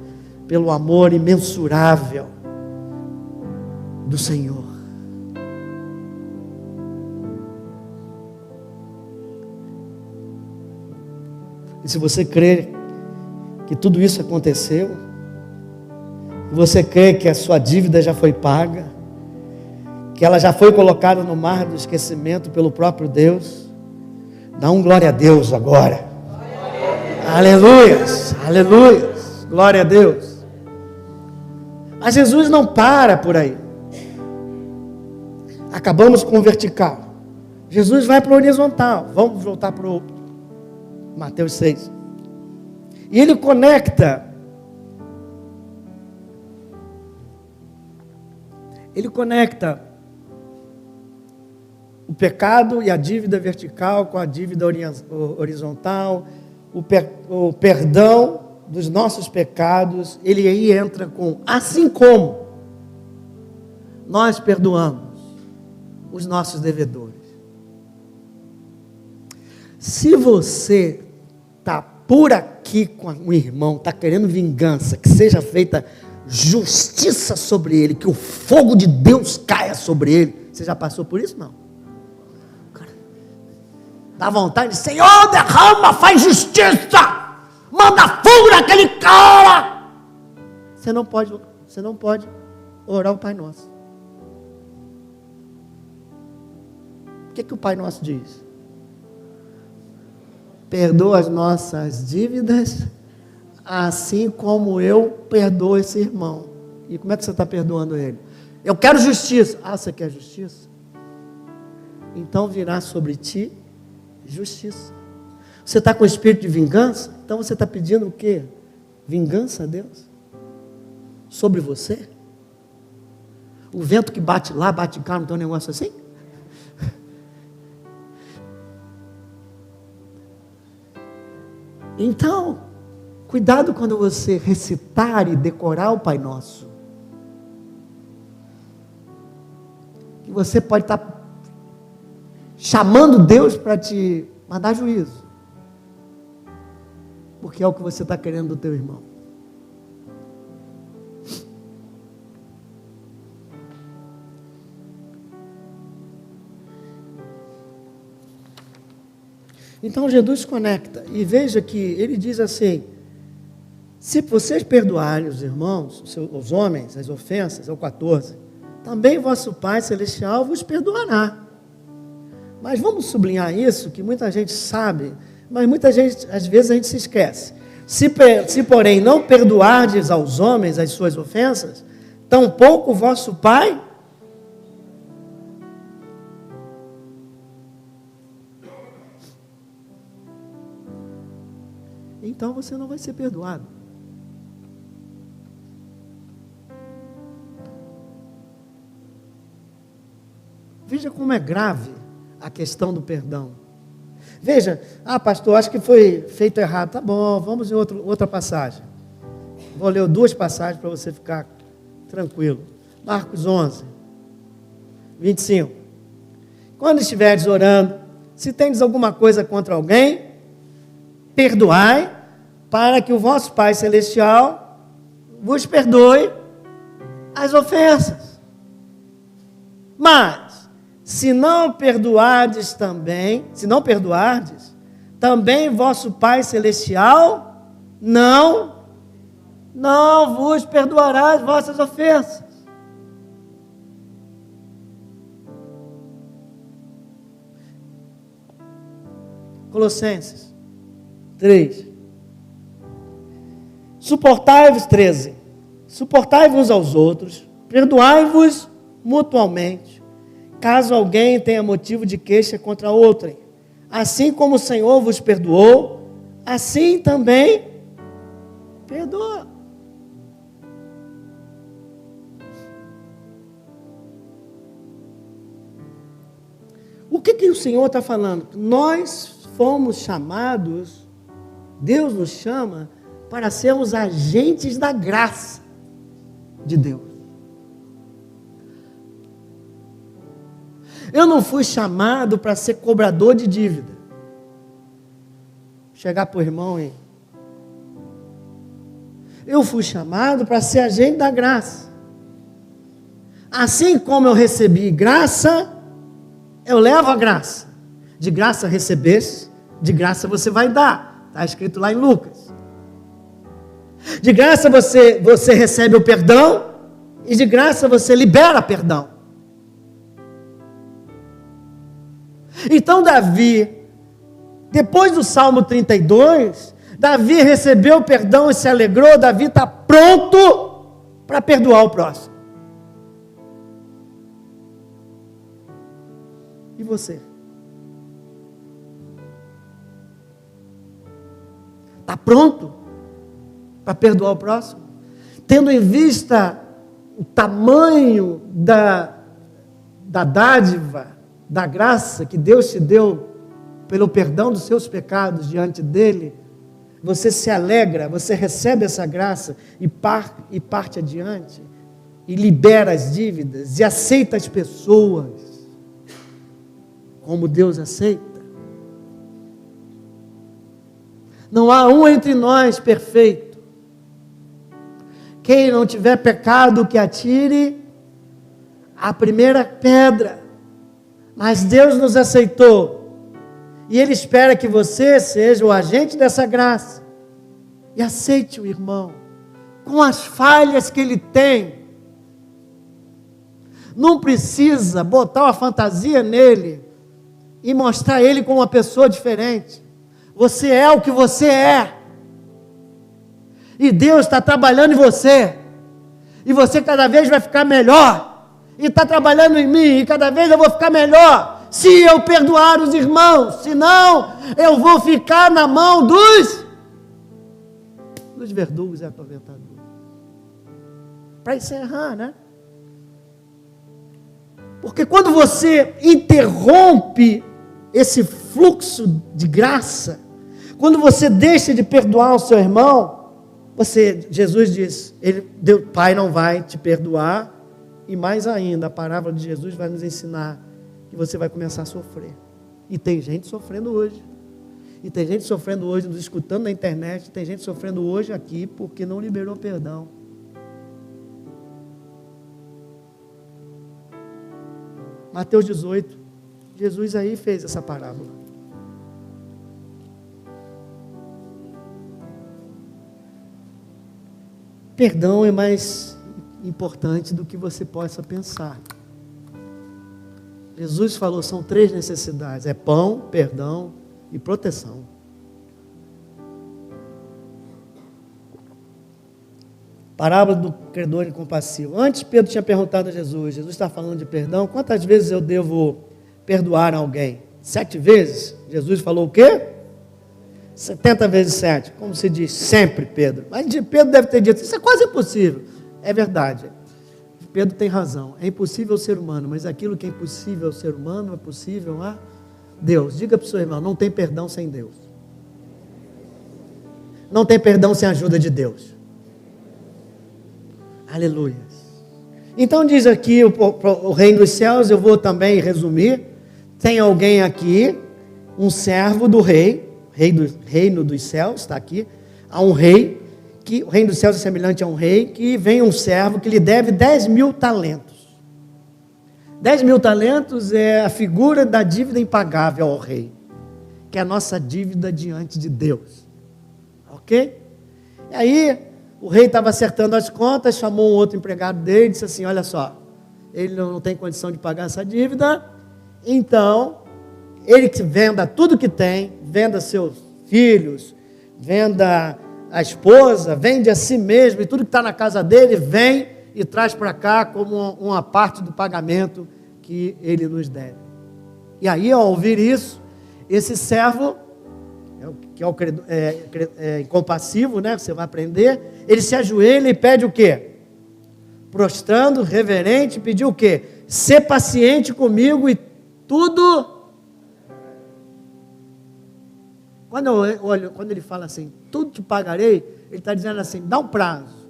pelo amor imensurável do Senhor. E se você crê que tudo isso aconteceu, você crê que a sua dívida já foi paga, que ela já foi colocada no mar do esquecimento pelo próprio Deus, dá um glória a Deus agora. Aleluias, aleluias, glória a Deus. Mas Jesus não para por aí. Acabamos com o vertical. Jesus vai para o horizontal. Vamos voltar para o Mateus 6. E ele conecta o pecado e a dívida vertical com a dívida horizontal, o perdão dos nossos pecados. Ele aí entra com: assim como nós perdoamos os nossos devedores. Se você está por aqui com um irmão, está querendo vingança, que seja feita justiça sobre ele, que o fogo de Deus caia sobre ele, você já passou por isso? Não. Dá vontade de, Senhor, derrama, faz justiça, manda fogo naquele cara. Você não pode orar o Pai Nosso. O que o Pai Nosso diz? Perdoa as nossas dívidas, assim como eu perdoo esse irmão. E como é que você está perdoando ele? Eu quero justiça. Ah, você quer justiça? Então virá sobre ti justiça. Você está com espírito de vingança? Então você está pedindo o quê? Vingança a Deus? Sobre você? O vento que bate lá, bate cá, não tem um negócio assim? Então, cuidado quando você recitar e decorar o Pai Nosso. Que você pode estar chamando Deus para te mandar juízo. Porque é o que você está querendo do teu irmão. Então Jesus conecta, e veja que ele diz assim, se vocês perdoarem os irmãos, os homens, as ofensas, é o 14, também vosso Pai Celestial vos perdoará. Mas vamos sublinhar isso, que muita gente sabe, mas muita gente, às vezes a gente se esquece. Se porém não perdoardes aos homens as suas ofensas, tampouco vosso Pai então você não vai ser perdoado. Veja como é grave a questão do perdão. Veja, pastor, acho que foi feito errado. Tá bom, vamos em outra passagem. Vou ler 2 passagens para você ficar tranquilo. Marcos 11, 25. Quando estiveres orando, se tendes alguma coisa contra alguém, perdoai, para que o vosso Pai Celestial vos perdoe as ofensas. Mas, se não perdoardes, também vosso Pai Celestial não vos perdoará as vossas ofensas. Colossenses 3. Suportai-vos, 13. Suportai-vos aos outros, perdoai-vos mutualmente, caso alguém tenha motivo de queixa contra outrem. Assim como o Senhor vos perdoou, assim também perdoa. O que o Senhor está falando? Nós fomos chamados, Deus nos chama para sermos agentes da graça de Deus. Eu não fui chamado para ser cobrador de dívida. Chegar para o irmão e... Eu fui chamado para ser agente da graça. Assim como eu recebi graça, eu levo a graça. De graça recebeste, de graça você vai dar. Está escrito lá em Lucas. De graça você recebe o perdão, e de graça você libera perdão. Então Davi, depois do Salmo 32, Davi recebeu o perdão e se alegrou. Davi está pronto para perdoar o próximo. E você? Está pronto para perdoar o próximo? Tendo em vista o tamanho da dádiva, da graça que Deus te deu pelo perdão dos seus pecados diante dele, você se alegra, você recebe essa graça e parte adiante. e libera as dívidas e aceita as pessoas como Deus aceita. Não há um entre nós perfeito. Quem não tiver pecado, que atire a primeira pedra. Mas Deus nos aceitou. E Ele espera que você seja o agente dessa graça. E aceite o irmão, com as falhas que ele tem. Não precisa botar uma fantasia nele e mostrar ele como uma pessoa diferente. Você é o que você é. E Deus está trabalhando em você. E você cada vez vai ficar melhor. E está trabalhando em mim. E cada vez eu vou ficar melhor. Se eu perdoar os irmãos. Senão eu vou ficar na mão dos verdugos e atormentadores. Para encerrar, né? Porque quando você interrompe esse fluxo de graça, quando você deixa de perdoar o seu irmão, Jesus diz, Deus Pai não vai te perdoar, e mais ainda, a palavra de Jesus vai nos ensinar que você vai começar a sofrer. E tem gente sofrendo hoje. E tem gente sofrendo hoje, nos escutando na internet, tem gente sofrendo hoje aqui porque não liberou perdão. Mateus 18, Jesus aí fez essa parábola. Perdão é mais importante do que você possa pensar. Jesus falou, são 3 necessidades, é pão, perdão e proteção. Parábola do credor incompassivo. Antes Pedro tinha perguntado a Jesus está falando de perdão, quantas vezes eu devo perdoar alguém? 7 vezes? Jesus falou o quê? 70 vezes 7, como se diz, sempre, Pedro. Mas Pedro deve ter dito, isso é quase impossível. É verdade, Pedro tem razão, é impossível ao ser humano, mas aquilo que é impossível ao ser humano é possível a Deus. Diga para o seu irmão, não tem perdão sem Deus. Não tem perdão sem a ajuda de Deus. Aleluia. Então diz aqui o reino dos céus, eu vou também resumir. Tem alguém aqui, um servo do reino dos céus, está aqui. Há um rei, que o reino dos céus é semelhante a um rei, que vem um servo que lhe deve 10.000 talentos. 10.000 talentos é a figura da dívida impagável ao rei, que é a nossa dívida diante de Deus. Ok? E aí, o rei estava acertando as contas, chamou um outro empregado dele e disse assim, olha só, ele não tem condição de pagar essa dívida, então, ele que venda tudo que tem, venda seus filhos, venda a esposa, vende a si mesmo, e tudo que está na casa dele, vem e traz para cá como uma parte do pagamento que ele nos deve. E aí, ao ouvir isso, esse servo, que é o incompassivo, né? Você vai aprender, ele se ajoelha e pede o quê? Prostrando, reverente, pediu o quê? Ser paciente comigo e tudo. Quando ele fala assim, tudo te pagarei, ele está dizendo assim, dá um prazo.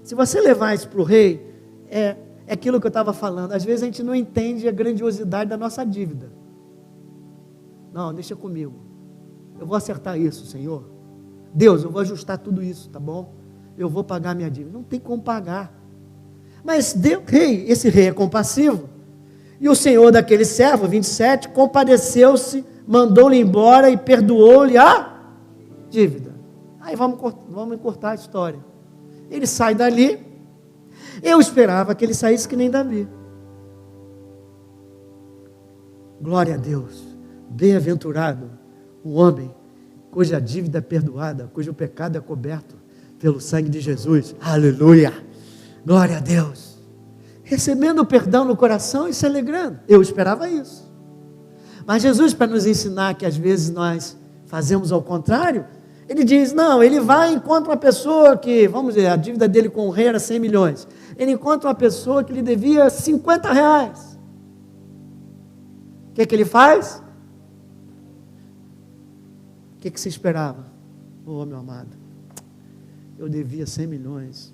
Se você levar isso para o rei, é aquilo que eu estava falando, às vezes a gente não entende a grandiosidade da nossa dívida. Não, deixa comigo. Eu vou acertar isso, Senhor. Deus, eu vou ajustar tudo isso, tá bom? Eu vou pagar minha dívida. Não tem como pagar. Mas esse rei é compassivo. E o senhor daquele servo, 27, compadeceu-se, mandou-lhe embora e perdoou-lhe a dívida. Aí vamos encurtar a história. Ele sai dali. Eu esperava que ele saísse que nem Davi. Glória a Deus. Bem-aventurado o homem cuja dívida é perdoada, cujo pecado é coberto pelo sangue de Jesus. Aleluia. Glória a Deus. Recebendo o perdão no coração e se alegrando. Eu esperava isso. Mas Jesus, para nos ensinar que às vezes nós fazemos ao contrário, ele diz, não, ele vai e encontra uma pessoa que, vamos dizer, a dívida dele com o rei era 100 milhões. Ele encontra uma pessoa que lhe devia 50 reais. O que ele faz? O que você esperava? Oh, meu amado, eu devia 100 milhões.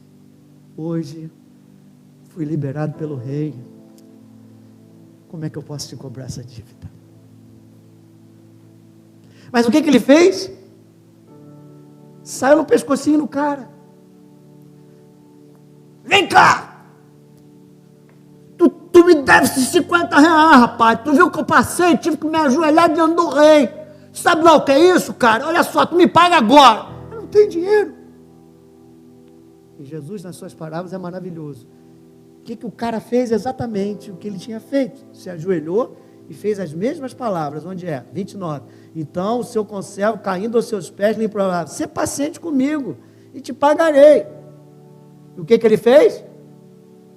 Hoje fui liberado pelo rei. Como é que eu posso te cobrar essa dívida? Mas o que ele fez? Saiu no pescocinho do cara. Vem cá! Tu me deve esses 50 reais, rapaz. Tu viu o que eu passei? Tive que me ajoelhar diante do rei. Sabe lá o que é isso, cara? Olha só, tu me paga agora. Eu não tenho dinheiro. E Jesus, nas suas palavras, é maravilhoso. O que o cara fez? Exatamente o que ele tinha feito. Se ajoelhou e fez as mesmas palavras. Onde é? 29. Então o seu conservo, caindo aos seus pés, lhe implorava: "Sê paciente comigo e te pagarei." E o que ele fez?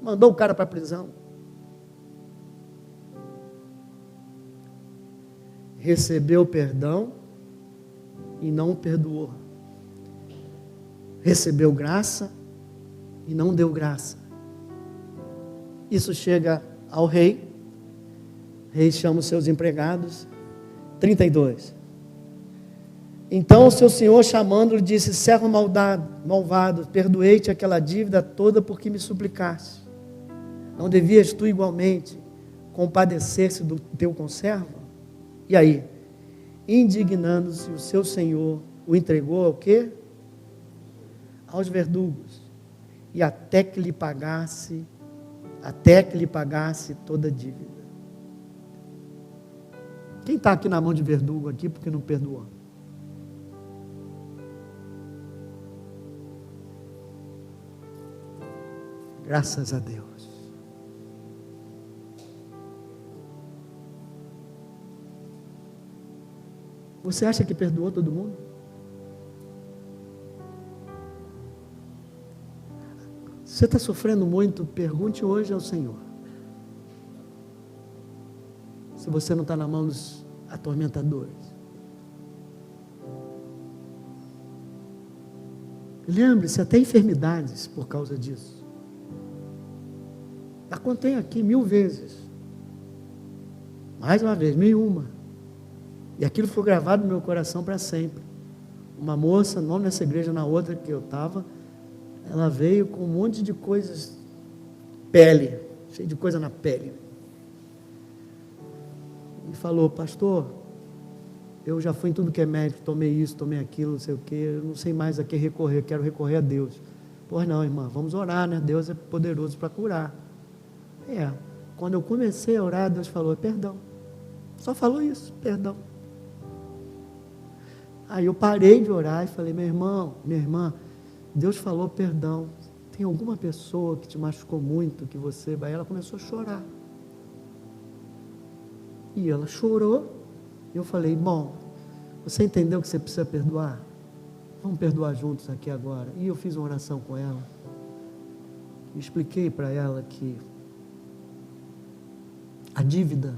Mandou o cara para a prisão. Recebeu perdão e não perdoou. Recebeu graça e não deu graça. Isso chega ao rei. O rei chama os seus empregados. 32. Então o seu senhor, chamando-lhe, disse: "Servo malvado, perdoei-te aquela dívida toda porque me suplicaste. Não devias tu igualmente compadecer-se do teu conservo?" E aí, indignando-se, o seu senhor o entregou ao quê? Aos verdugos. E até que lhe pagasse toda a dívida. Quem está aqui na mão de verdugo aqui porque não perdoou? Graças a Deus. Você acha que perdoou todo mundo? Se você está sofrendo muito, pergunte hoje ao Senhor. Se você não está na mão dos atormentadores. Lembre-se, até enfermidades por causa disso. Já contei aqui 1000 vezes. Mais uma vez, 1001. E aquilo foi gravado no meu coração para sempre. Uma moça, não nessa igreja, na outra que eu estava, ela veio com um monte de coisas, pele, cheio de coisa na pele. E falou: "Pastor, eu já fui em tudo que é médico, tomei isso, tomei aquilo, não sei o que, eu não sei mais a que recorrer, quero recorrer a Deus." "Pois não, irmã, vamos orar, né? Deus é poderoso para curar." Quando eu comecei a orar, Deus falou: "Perdão." Só falou isso, perdão. Aí eu parei de orar e falei: "Meu irmão, minha irmã, Deus falou perdão. Tem alguma pessoa que te machucou muito, que você..." Aí ela começou a chorar. E ela chorou. E eu falei: "Bom, você entendeu que você precisa perdoar? Vamos perdoar juntos aqui agora." E eu fiz uma oração com ela. Expliquei para ela que a dívida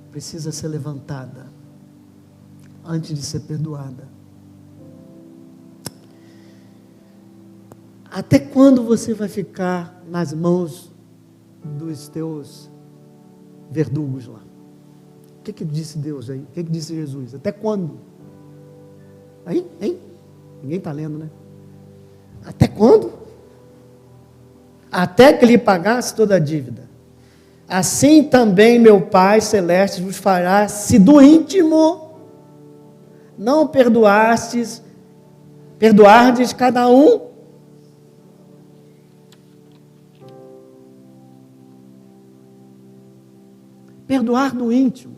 precisa ser levantada antes de ser perdoada. Até quando você vai ficar nas mãos dos teus verdugos lá? O que disse Deus aí? O que disse Jesus? Até quando? Aí, hein? Ninguém está lendo, né? Até quando? Até que lhe pagasse toda a dívida. Assim também meu Pai Celeste vos fará, se do íntimo não perdoardes cada um. Perdoar no íntimo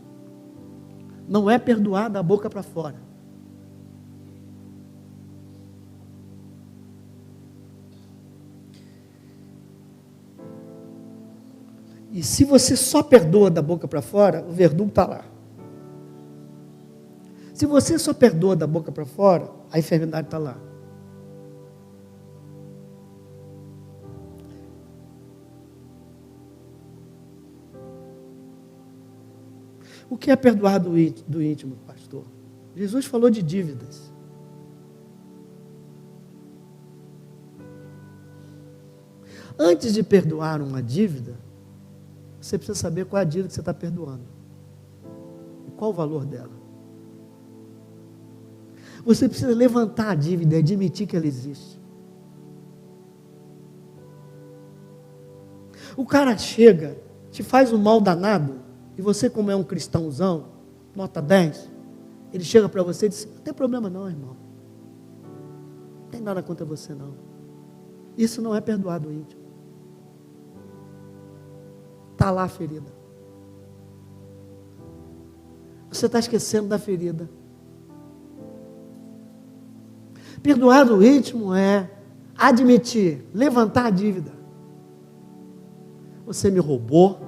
não é perdoar da boca para fora. E se você só perdoa da boca para fora, o verdugo está lá. Se você só perdoa da boca para fora, a enfermidade está lá. O que é perdoar do íntimo, pastor? Jesus falou de dívidas. Antes de perdoar uma dívida, você precisa saber qual é a dívida que você está perdoando. E qual o valor dela. Você precisa levantar a dívida e admitir que ela existe. O cara chega, te faz um mal danado, e você, como é um cristãozão, nota 10, ele chega para você e diz: não tem problema não, irmão. Não tem nada contra você não. Isso não é perdoar do íntimo. Está lá a ferida. Você está esquecendo da ferida. Perdoar do íntimo é admitir, levantar a dívida. Você me roubou,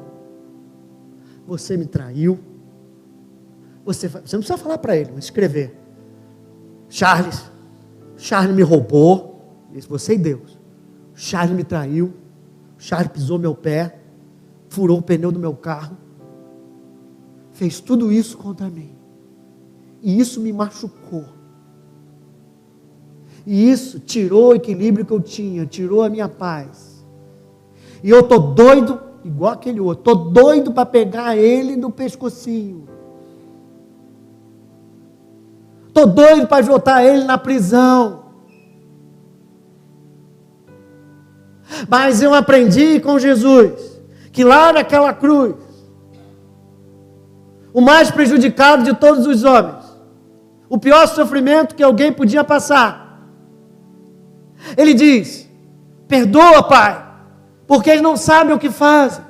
você me traiu, você não precisa falar para ele, mas escrever: Charles me roubou, isso você e Deus. Charles me traiu, Charles pisou meu pé, furou o pneu do meu carro, fez tudo isso contra mim, e isso me machucou, e isso tirou o equilíbrio que eu tinha, tirou a minha paz, e eu estou doido, igual aquele outro, estou doido para pegar ele no pescocinho, estou doido para botar ele na prisão. Mas eu aprendi com Jesus, que lá naquela cruz, o mais prejudicado de todos os homens, o pior sofrimento que alguém podia passar, ele diz: perdoa, Pai, porque eles não sabem o que fazem.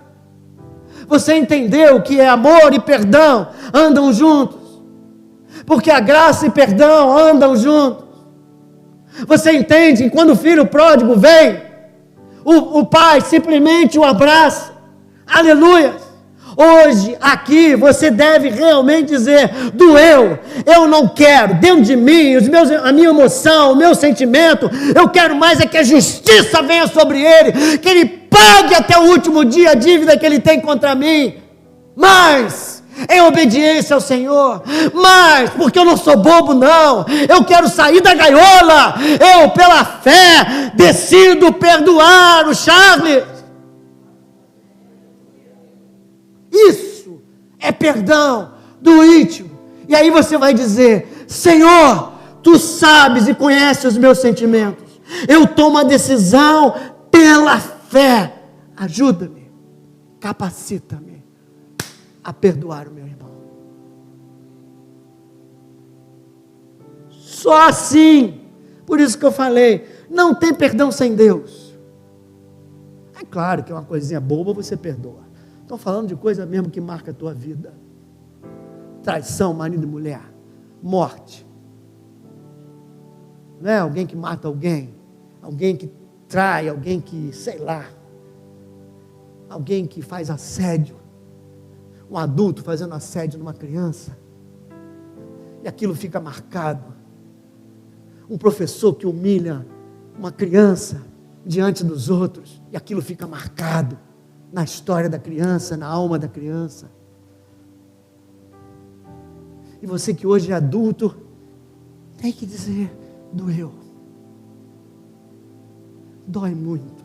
Você entendeu que amor e perdão andam juntos? Porque a graça e perdão andam juntos. Você entende que quando o filho pródigo vem, o pai simplesmente o abraça. Aleluia! Hoje, aqui, você deve realmente dizer: doeu, eu não quero, dentro de mim, a minha emoção, o meu sentimento, eu quero mais é que a justiça venha sobre ele, que ele pague até o último dia a dívida que ele tem contra mim, mas em obediência ao Senhor, mas porque eu não sou bobo não, eu quero sair da gaiola, eu pela fé decido perdoar o Charles. Isso é perdão do íntimo. E aí você vai dizer: Senhor, Tu sabes e conheces os meus sentimentos, eu tomo a decisão pela fé, ajuda-me, capacita-me a perdoar o meu irmão. Só assim. Por isso que eu falei, não tem perdão sem Deus. É claro que é uma coisinha boba, você perdoa. Estou falando de coisa mesmo que marca a tua vida: traição, marido e mulher, morte, não é? Alguém que mata alguém, alguém que trai, alguém que, sei lá, alguém que faz assédio, um adulto fazendo assédio numa criança, e aquilo fica marcado, um professor que humilha uma criança diante dos outros, e aquilo fica marcado na história da criança, na alma da criança. E você que hoje é adulto, tem que dizer: doeu, dói muito,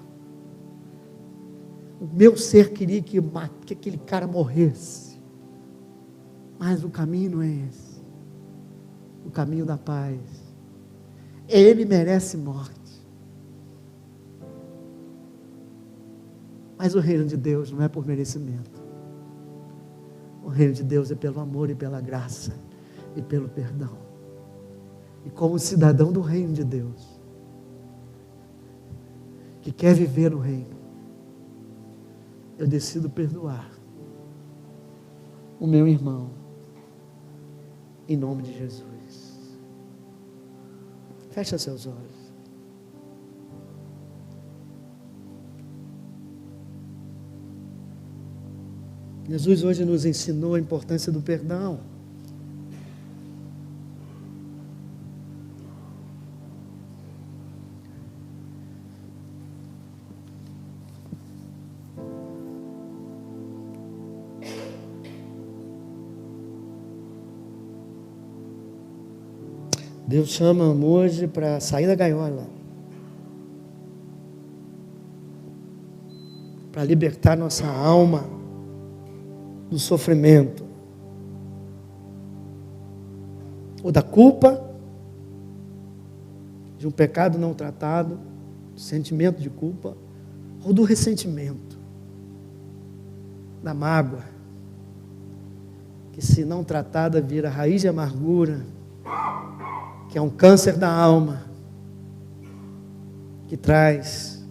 o meu ser queria que aquele cara morresse, mas o caminho não é esse, o caminho da paz, ele merece morte. Mas o reino de Deus não é por merecimento. O reino de Deus é pelo amor e pela graça e pelo perdão. E como cidadão do reino de Deus, que quer viver no reino, eu decido perdoar o meu irmão, em nome de Jesus. Fecha seus olhos. Jesus hoje nos ensinou a importância do perdão. Deus chama hoje para sair da gaiola, para libertar nossa alma do sofrimento, ou da culpa, de um pecado não tratado, do sentimento de culpa, ou do ressentimento. da mágoa, que se não tratada vira raiz de amargura, que é um câncer da alma, que traz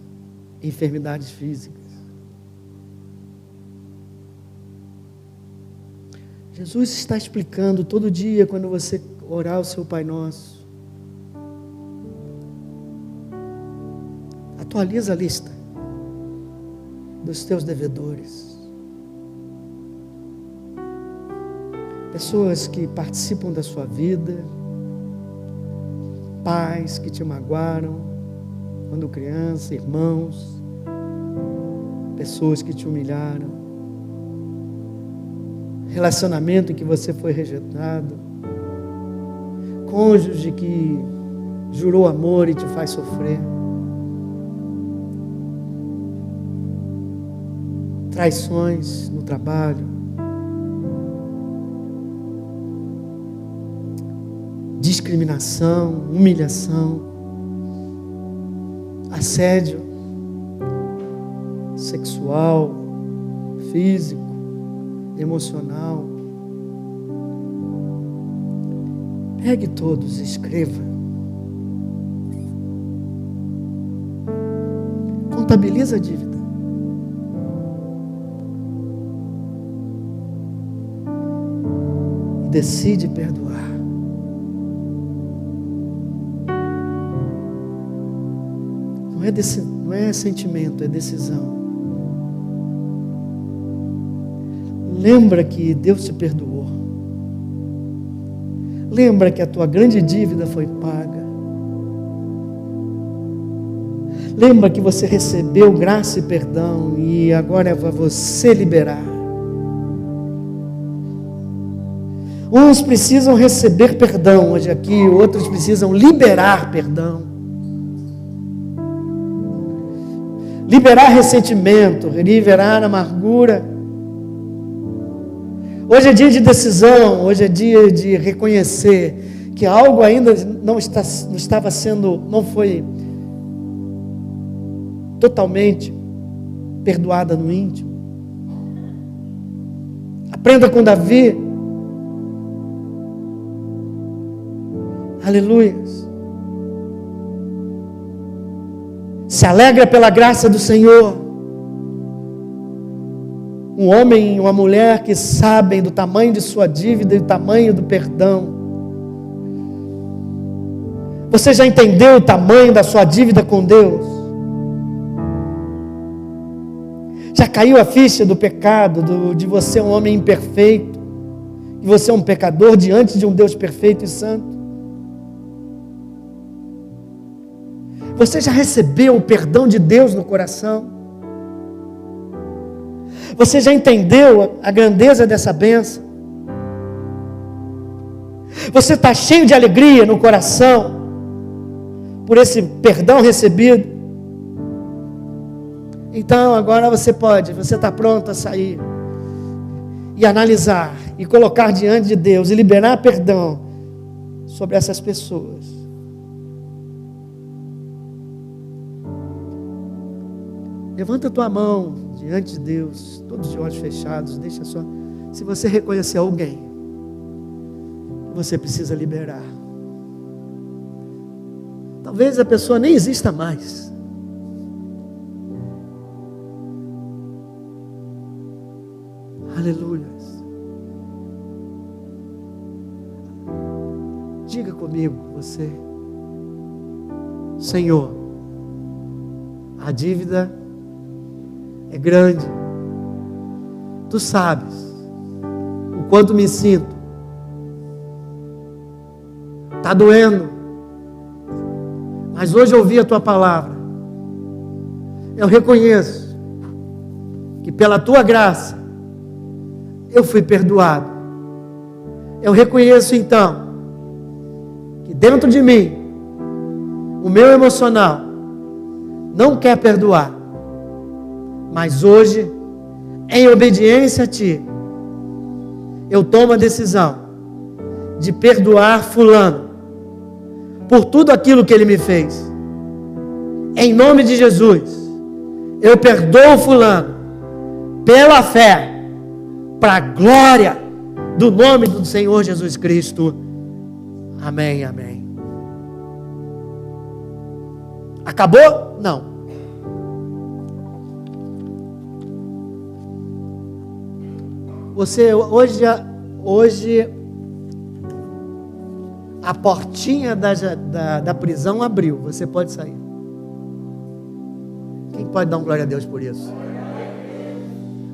enfermidades físicas. Jesus está explicando todo dia, quando você orar o seu Pai Nosso. Atualiza a lista dos teus devedores. Pessoas que participam da sua vida, pais que te magoaram quando criança, irmãos, pessoas que te humilharam, relacionamento em que você foi rejeitado, cônjuge que jurou amor e te faz sofrer, traições no trabalho, discriminação, humilhação, assédio sexual, físico, emocional. Pegue todos e escreva. Contabiliza a dívida. E decide perdoar. Não é sentimento, é decisão. Lembra que Deus te perdoou. Lembra que a tua grande dívida foi paga. Lembra que você recebeu graça e perdão e agora é para você liberar. Uns precisam receber perdão hoje aqui, outros precisam liberar perdão. Liberar ressentimento, liberar amargura. Hoje é dia de decisão, hoje é dia de reconhecer que algo ainda não foi totalmente perdoada no íntimo. Aprenda com Davi. Aleluia. Se alegra pela graça do Senhor. Um homem e uma mulher que sabem do tamanho de sua dívida e do tamanho do perdão. Você já entendeu o tamanho da sua dívida com Deus? Já caiu a ficha do pecado, de você um homem imperfeito, que você é um pecador diante de um Deus perfeito e santo? Você já recebeu o perdão de Deus no coração? Você já entendeu a grandeza dessa bênção? Você está cheio de alegria no coração por esse perdão recebido? Então agora você está pronto a sair e analisar e colocar diante de Deus e liberar perdão sobre essas pessoas. Levanta a tua mão diante de Deus, todos de olhos fechados, deixa só. Se você reconhecer alguém, você precisa liberar. Talvez a pessoa nem exista mais. Aleluia. Diga comigo, você. Senhor, a dívida é grande. Tu sabes o quanto me sinto. Está doendo. Mas hoje eu ouvi a tua palavra. Eu reconheço que pela tua graça eu fui perdoado. Eu reconheço então que dentro de mim o meu emocional não quer perdoar. Mas hoje, em obediência a Ti, eu tomo a decisão de perdoar fulano por tudo aquilo que ele me fez. Em nome de Jesus, eu perdoo fulano pela fé para a glória do nome do Senhor Jesus Cristo. Amém, amém. Acabou? Não. Você hoje a portinha da prisão abriu. Você pode sair. Quem pode dar um glória a Deus por isso?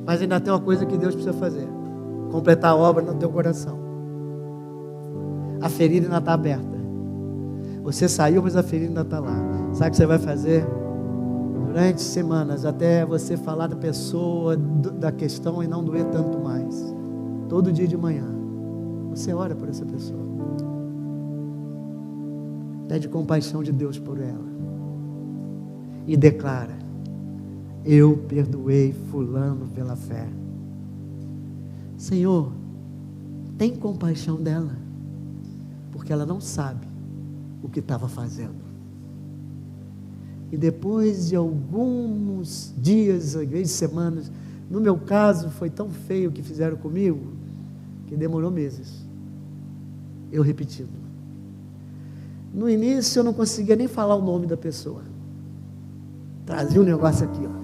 Mas ainda tem uma coisa que Deus precisa fazer: completar a obra no teu coração. A ferida ainda está aberta. Você saiu, mas a ferida ainda está lá. Sabe o que você vai fazer? Durante semanas, até você falar da pessoa, da questão e não doer tanto mais. Todo dia de manhã, você ora por essa pessoa. Pede compaixão de Deus por ela. E declara: eu perdoei fulano pela fé. Senhor, tem compaixão dela, porque ela não sabe o que estava fazendo. E depois de alguns dias, às vezes semanas, no meu caso foi tão feio o que fizeram comigo, que demorou meses, eu repetindo. No início eu não conseguia nem falar o nome da pessoa. Trazia um negócio aqui, ó.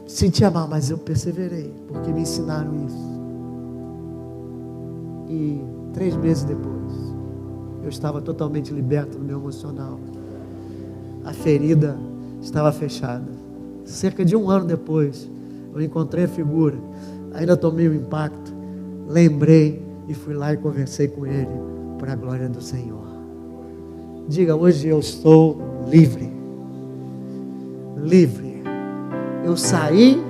Sentia mal, mas eu perseverei, porque me ensinaram isso. E 3 meses depois, eu estava totalmente liberto no meu emocional. A ferida estava fechada. Cerca de 1 ano depois, eu encontrei a figura. Ainda tomei o impacto, lembrei e fui lá e conversei com ele, para a glória do Senhor. Diga: hoje eu estou livre. Livre. Eu saí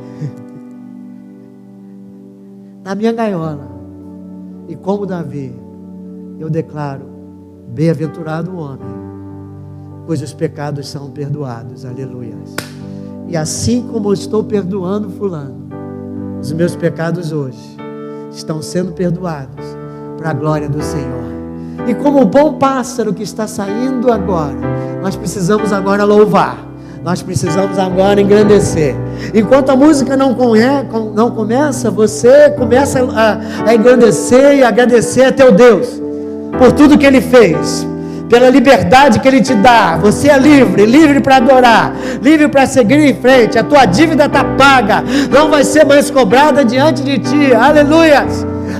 da minha gaiola. E como Davi, eu declaro: bem-aventurado o homem cujos pecados são perdoados. Aleluia. E assim como eu estou perdoando fulano, os meus pecados hoje estão sendo perdoados para a glória do Senhor. E como o bom pássaro que está saindo agora, nós precisamos agora louvar. Nós precisamos agora engrandecer. Enquanto a música não começa, você começa a engrandecer e agradecer a teu Deus por tudo que Ele fez, pela liberdade que Ele te dá. Você é livre, livre para adorar, livre para seguir em frente. A tua dívida está paga, não vai ser mais cobrada diante de ti. Aleluia,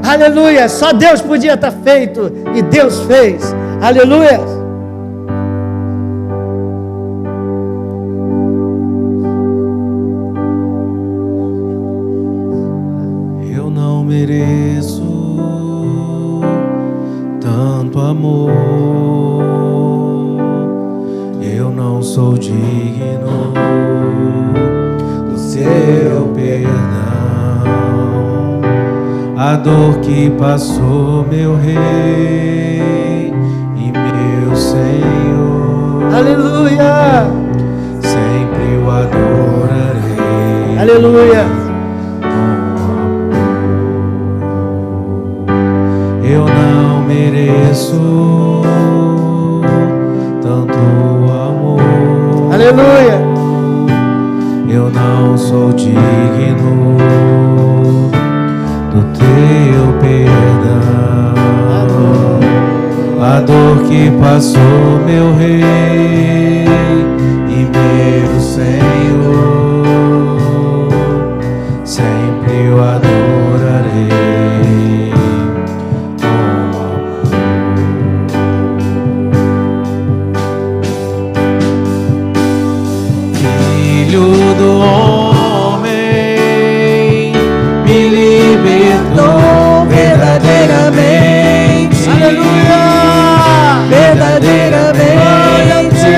aleluia. Só Deus podia estar feito e Deus fez. Aleluia. Mereço tanto amor, eu não sou digno do seu perdão. A dor que passou meu Rei e meu Senhor, aleluia, sempre o adorarei. Aleluia. Eu não mereço tanto amor. Aleluia. Eu não sou digno do teu perdão. A dor que passou meu Rei e meu Senhor, sempre o adorarei. Do homem me libertou verdadeiramente. Aleluia! Verdadeiramente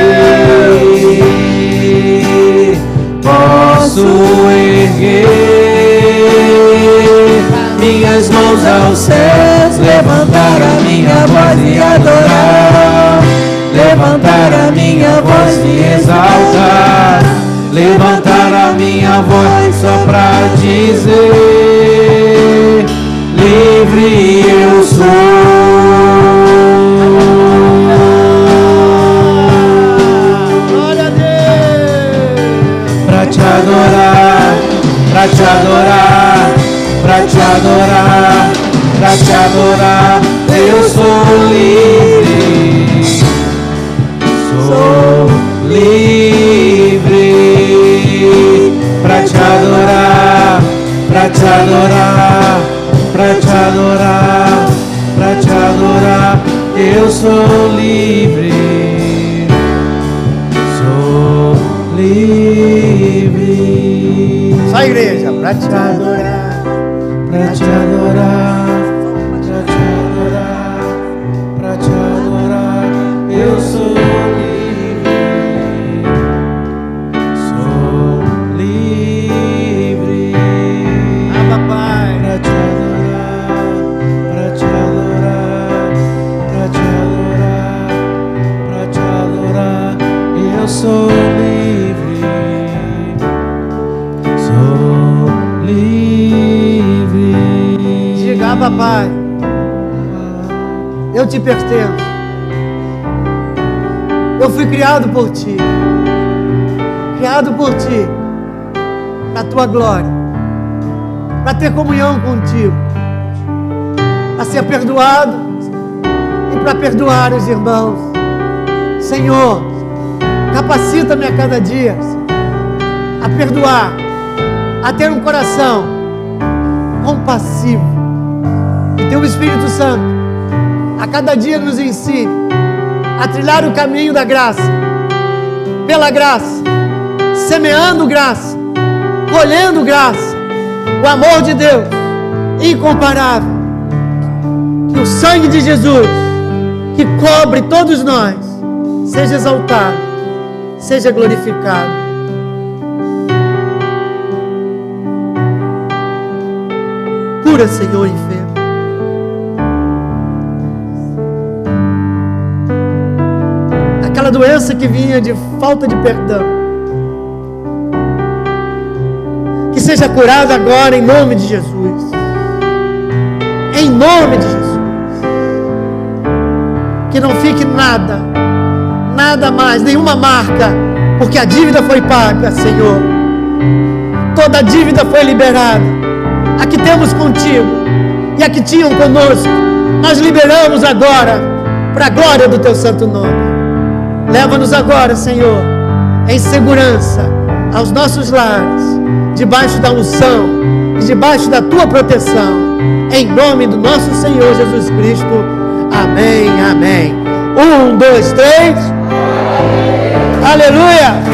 posso erguer minhas mãos aos céus, levantar a minha voz e adorar, levantar a minha voz e exaltar, levantar a minha voz só pra dizer: livre eu sou. Glória a Deus. Pra te adorar, pra te pra te adorar. Eu sou livre, sou livre pra te adorar, pra te adorar, pra te adorar, pra te adorar. Eu sou livre, sou livre. Só a igreja, pra te adorar, pra te adorar, pra te adorar, pra te adorar. Eu sou livre, sou livre. Ah, papai, pra te adorar, pra te adorar, pra te adorar, pra te adorar. Eu sou livre, sou livre. diga, ah, papai, eu te pertenço. Eu fui criado por ti, para tua glória, para ter comunhão contigo, para ser perdoado e para perdoar os irmãos. Senhor, capacita-me a cada dia a perdoar, a ter um coração compassivo. E teu Espírito Santo a cada dia nos ensine a trilhar o caminho da graça, pela graça, semeando graça, colhendo graça, o amor de Deus incomparável. Que o sangue de Jesus, que cobre todos nós, seja exaltado, seja glorificado. Cura, Senhor, enfermo. Aquela doença que vinha de falta de perdão, que seja curada agora em nome de Jesus. Em nome de Jesus. Que não fique nada mais, nenhuma marca, porque a dívida foi paga, Senhor. Toda a dívida foi liberada. A que temos contigo e a que tinham conosco, nós liberamos agora, para a glória do teu santo nome. Leva-nos agora, Senhor, em segurança aos nossos lares, debaixo da unção e debaixo da tua proteção, em nome do nosso Senhor Jesus Cristo. Amém, amém. 1, 2, 3. Aleluia.